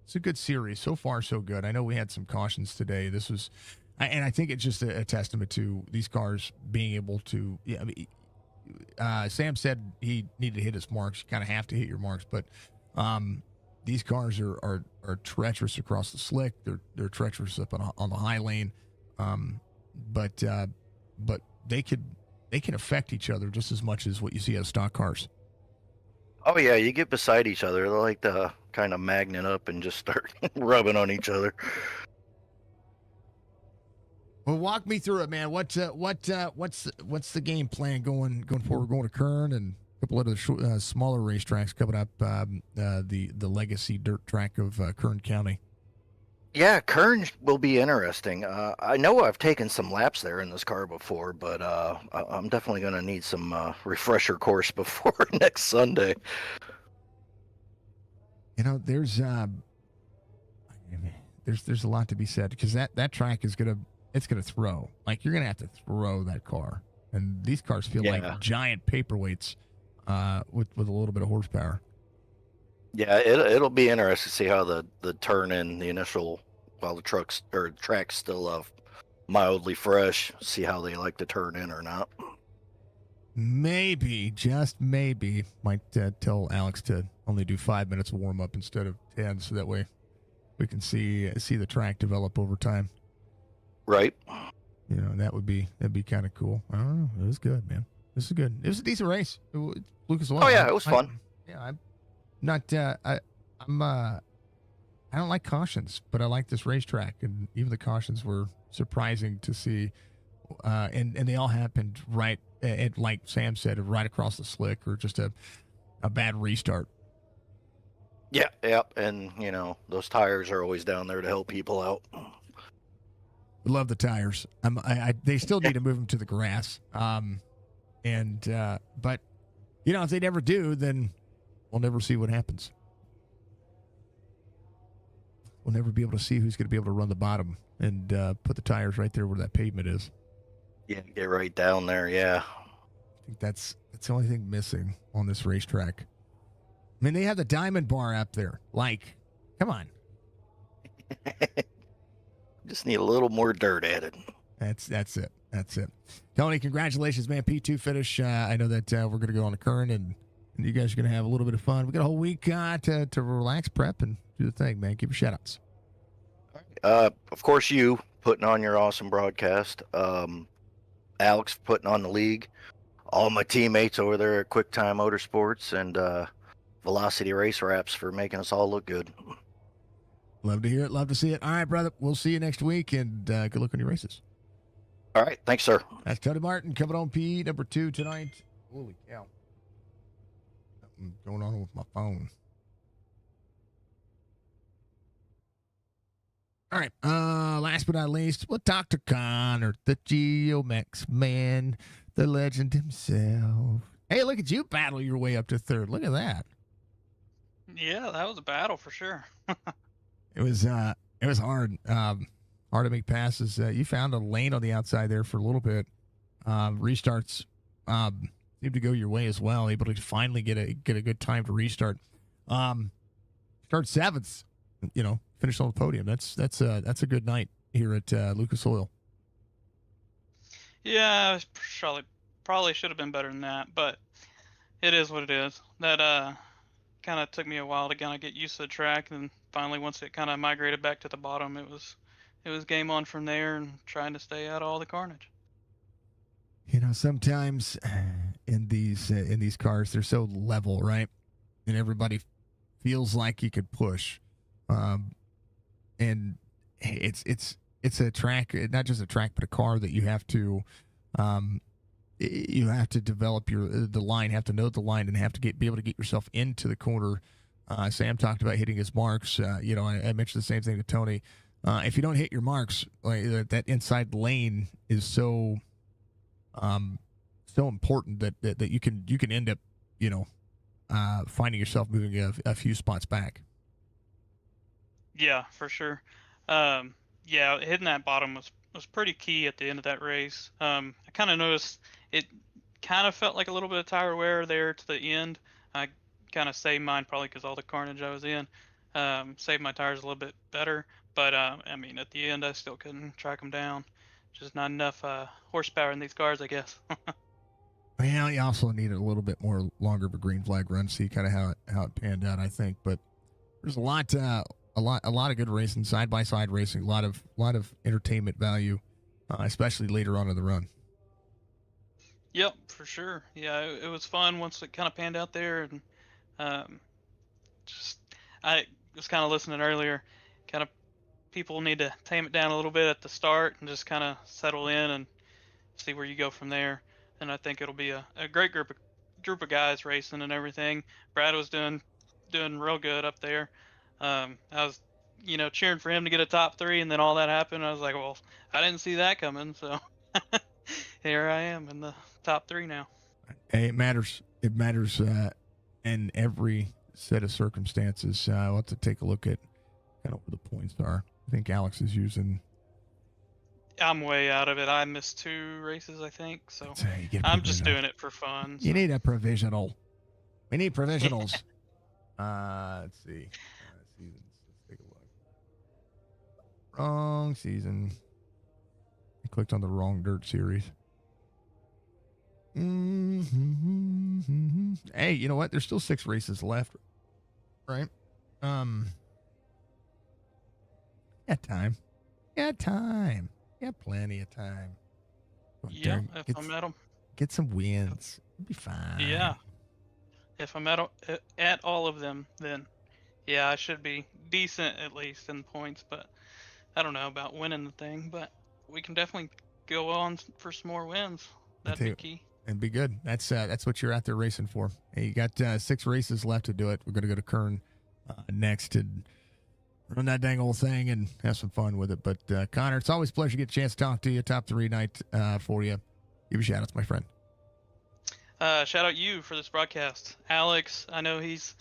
it's a good series. So far, so good. I know we had some cautions today. This was, and I think it's just a testament to these cars being able to, Sam said he needed to hit his marks. You kind of have to hit your marks, but these cars are treacherous across the slick. They're treacherous up on the high lane, but they can affect each other just as much as what you see out of stock cars. Oh yeah, you get beside each other. They like to kind of magnet up and just start rubbing on each other. Well, walk me through it, man. What's the game plan going forward? Going to Kern and a couple other smaller racetracks coming up. The legacy dirt track of Kern County. Yeah, Kern will be interesting. I know I've taken some laps there in this car before, but I'm definitely going to need some refresher course before next Sunday. There's a lot to be said, because that track is gonna throw. Like, you're gonna have to throw that car, and these cars feel like giant paperweights with a little bit of horsepower. Yeah, it'll be interesting to see how the turn in the initial, while the track's still mildly fresh, see how they like to turn in or not. Maybe, just maybe, might tell Alex to only do 5 minutes of warm up instead of 10, so that way we can see the track develop over time. Right. That'd be kind of cool. I don't know. It was good, man. This is good. It was a decent race. Lucas Oil. Oh yeah, it was fun. I'm not. I don't like cautions, but I like this racetrack, and even the cautions were surprising to see. And they all happened right at, like Sam said, right across the slick, or just a bad restart. Yeah, and those tires are always down there to help people out. Love the tires. They still need to move them to the grass. But if they never do, then we'll never see what happens. We'll never be able to see who's going to be able to run the bottom and put the tires right there where that pavement is. Yeah, get right down there. Yeah. I think that's the only thing missing on this racetrack. I mean, they have the diamond bar up there. Like, come on. Just need a little more dirt added. That's it. Tony, congratulations, man. P2 finish. I know that we're going to go on to Kern, and you guys are going to have a little bit of fun. We got a whole week to relax, prep, and do the thing, man. Give your shout outs. Of course, you putting on your awesome broadcast. Alex putting on the league. all my teammates over there at QuickTime Motorsports and Velocity Race Wraps for making us all look good. Love to hear it. Love to see it. All right, brother. We'll see you next week, and good luck on your races. All right. Thanks, sir. That's Tony Martin coming on P number 2 tonight. Holy cow. Something going on with my phone. All right. Last but not least, we'll talk to Connor, the Geomex man, the legend himself. Hey, look at you battle your way up to third. Look at that. Yeah, that was a battle for sure. It was hard. Hard to make passes. You found a lane on the outside there for a little bit. Restarts seemed to go your way as well. Able to finally get a good time to restart. Start seventh. Finish on the podium. That's a good night here at Lucas Oil. Yeah, probably should have been better than that, but it is what it is. That kind of took me a while to kind of get used to the track, and finally once it kind of migrated back to the bottom, it was game on from there and trying to stay out of all the carnage. Sometimes in these cars they're so level, right? And everybody feels like you could push. And it's a track, not just a track, but a car that you have to develop the line, have to know the line, and have to be able to get yourself into the corner. Sam talked about hitting his marks. I mentioned the same thing to Tony. If you don't hit your marks, like that inside lane is so important that you can end up finding yourself moving a few spots back. Yeah, for sure. Yeah, hitting that bottom was pretty key at the end of that race. I kind of noticed it kind of felt like a little bit of tire wear there to the end. I kind of saved mine probably because all the carnage I was in. Saved my tires a little bit better, but at the end I still couldn't track them down. Just not enough horsepower in these cars, I guess. Well, you also needed a little bit more longer of a green flag run, see kind of how it panned out, I think. But there's a lot of good racing, side by side racing, a lot of entertainment value, especially later on in the run. Yep, for sure. Yeah, it was fun once it kind of panned out there, and I was kind of listening earlier. Kind of people need to tame it down a little bit at the start and just kind of settle in and see where you go from there. And I think it'll be a great group of guys racing and everything. Brad was doing real good up there. I was, cheering for him to get a top 3, and then all that happened. I was like, well, I didn't see that coming, so here I am in the top 3 now. Hey, it matters. It matters in every set of circumstances. I'll have to take a look at kind of what the points are. I think Alex is using. I'm way out of it. I missed 2 races, I think, so I'm just doing it for fun. So. You need a provisional. We need provisionals. Let's see. Seasons. Let's take a look. Wrong season. I clicked on the wrong dirt series. Hey, you know what? There's still 6 races left, right? Got time. Got plenty of time. Yeah, if I'm at them. Get some wins. It'll be fine. Yeah. If I'm at all of them, then yeah, I should be decent at least in points, but I don't know about winning the thing, but we can definitely go on for some more wins. That'd be key. And be good. That's what you're out there racing for. Hey, you got 6 races left to do it. We're going to go to Kern next and run that dang old thing and have some fun with it. But Connor, it's always a pleasure to get a chance to talk to you. Top 3 night for you. Give a shout out to my friend. Shout out you for this broadcast, Alex. I know he's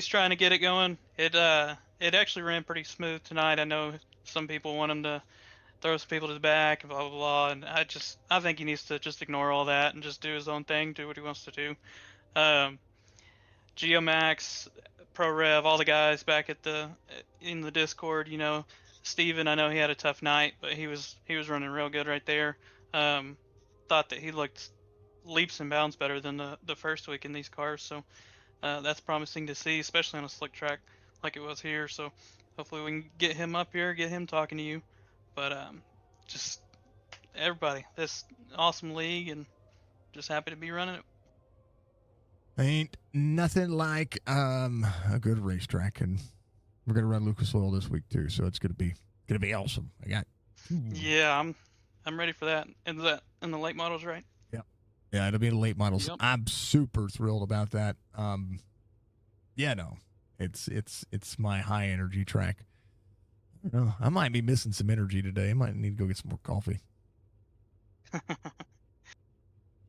trying to get it going. It actually ran pretty smooth tonight. I know some people want him to throw some people to the back and blah blah blah, and I think he needs to just ignore all that and just do his own thing, do what he wants to do. Geomax, Pro Rev, all the guys back in the Discord, Steven, I know he had a tough night, but he was running real good right there. Thought that he looked leaps and bounds better than the first week in these cars, so that's promising to see, especially on a slick track like it was here. So hopefully we can get him up here, get him talking to you. But just everybody, this awesome league, and just happy to be running it. Ain't nothing like a good racetrack, and we're gonna run Lucas Oil this week too, so it's gonna be awesome. I got Yeah, I'm ready for that. Is that in the late models, right? yeah, it'll be the late models. Yep. I'm super thrilled about that. Yeah, no, it's my high energy track. I don't know, I might be missing some energy today. I might need to go get some more coffee.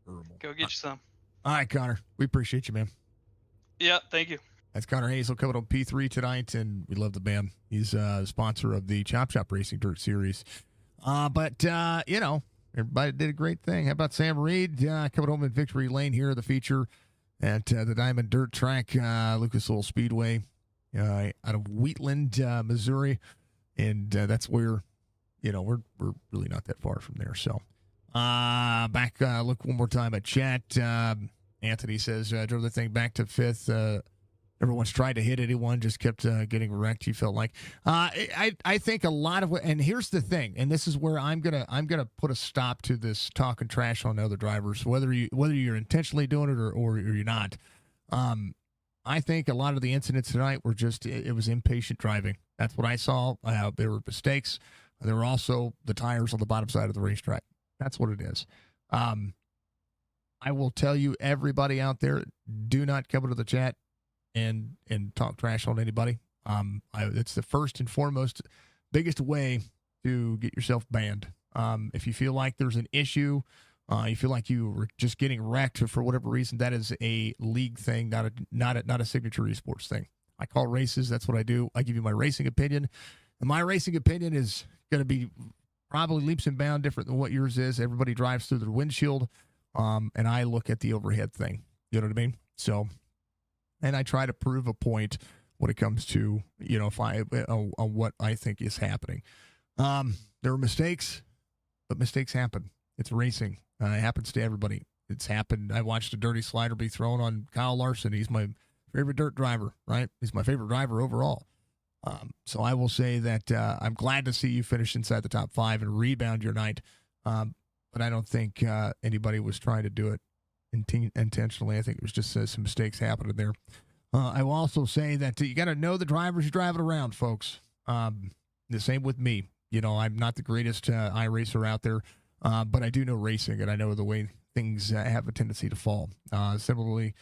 Terrible. Go get you some. All right, Connor, we appreciate you, man. Yeah, thank you. That's Connor Hazel coming on P3 tonight, and we love the man. He's a sponsor of the Chop Shop Racing Dirt Series. But you know, everybody did a great thing. How about Sam Reed coming home in victory lane here, the feature at the Diamond Dirt Track, Lucas Oil Speedway, out of Wheatland, Missouri, and that's where, you know, we're really not that far from there. So, back look one more time at chat. Anthony says drove the thing back to fifth. Everyone's tried to hit anyone, just kept getting wrecked. He felt like I think a lot of what, and here's the thing, and this is where I'm gonna put a stop to this talking trash on other drivers, whether you're intentionally doing it or you're not. I think a lot of the incidents tonight were just it was impatient driving. That's what I saw. There were mistakes. There were also the tires on the bottom side of the racetrack. That's what it is. I will tell you, everybody out there, do not come into the chat and talk trash on anybody. It's the first and foremost biggest way to get yourself banned. If you feel like there's an issue, you feel like you were just getting wrecked for whatever reason, that is a league thing, not a signature esports thing. I call races. That's what I do. I give you my racing opinion, and my racing opinion is going to be probably leaps and bounds different than what yours is. Everybody drives through their windshield, and I look at the overhead thing. You know what I mean? So. And I try to prove a point when it comes to, you know, on what I think is happening. There are mistakes, but mistakes happen. It's racing. It happens to everybody. It's happened. I watched a dirty slider be thrown on Kyle Larson. He's my favorite dirt driver, right? He's my favorite driver overall. So I will say that I'm glad to see you finish inside the top 5 and rebound your night. But I don't think anybody was trying to do it intentionally. I think it was just some mistakes happening there. I will also say that you got to know the drivers you're driving around, folks. The same with me. You know, I'm not the greatest iRacer out there, but I do know racing, and I know the way things have a tendency to fall. Similarly,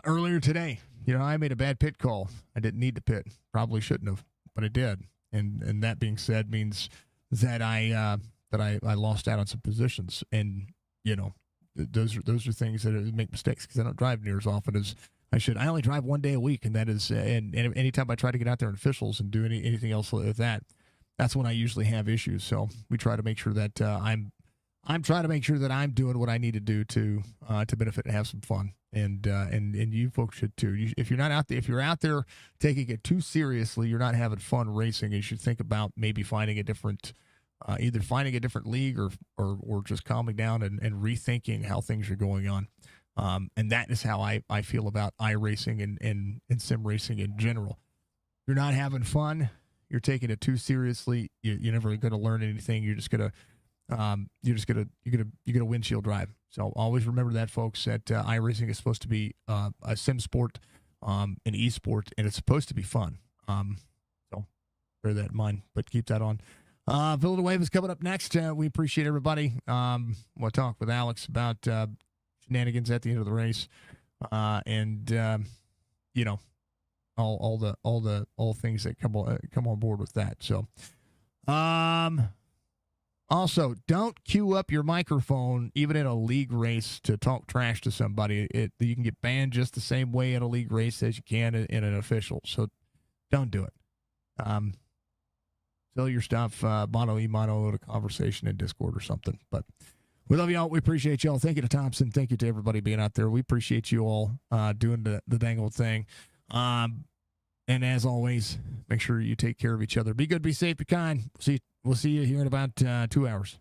earlier today, you know, I made a bad pit call. I didn't need to pit. Probably shouldn't have, but I did. And that being said means that I lost out on some positions. And, you know, those are things that make mistakes because I don't drive near as often as I should. I only drive one day a week, and that is and anytime I try to get out there in officials and do anything else with that, that's when I usually have issues. So we try to make sure that I'm trying to make sure that I'm doing what I need to do to benefit and have some fun, and you folks should too. If you're out there taking it too seriously, you're not having fun racing. You should think about maybe finding a different. Either finding a different league or just calming down and rethinking how things are going on. And that is how I feel about iRacing and sim racing in general. You're not having fun. You're taking it too seriously. You're never going to learn anything. You're gonna windshield drive. So always remember that, folks, that iRacing is supposed to be a sim sport, an esport, and it's supposed to be fun. So bear that in mind, but keep that on. Villanueva is coming up next. We appreciate everybody. We'll talk with Alex about shenanigans at the end of the race, and you know, all the things that come on board with that. So, also, don't queue up your microphone even in a league race to talk trash to somebody. You can get banned just the same way in a league race as you can in an official. So, don't do it. Sell your stuff, mono a conversation in Discord or something. But we love y'all. We appreciate y'all. Thank you to Thompson. Thank you to everybody being out there. We appreciate you all doing the dang old thing. And as always, make sure you take care of each other. Be good, be safe, be kind. We'll see you here in about 2 hours.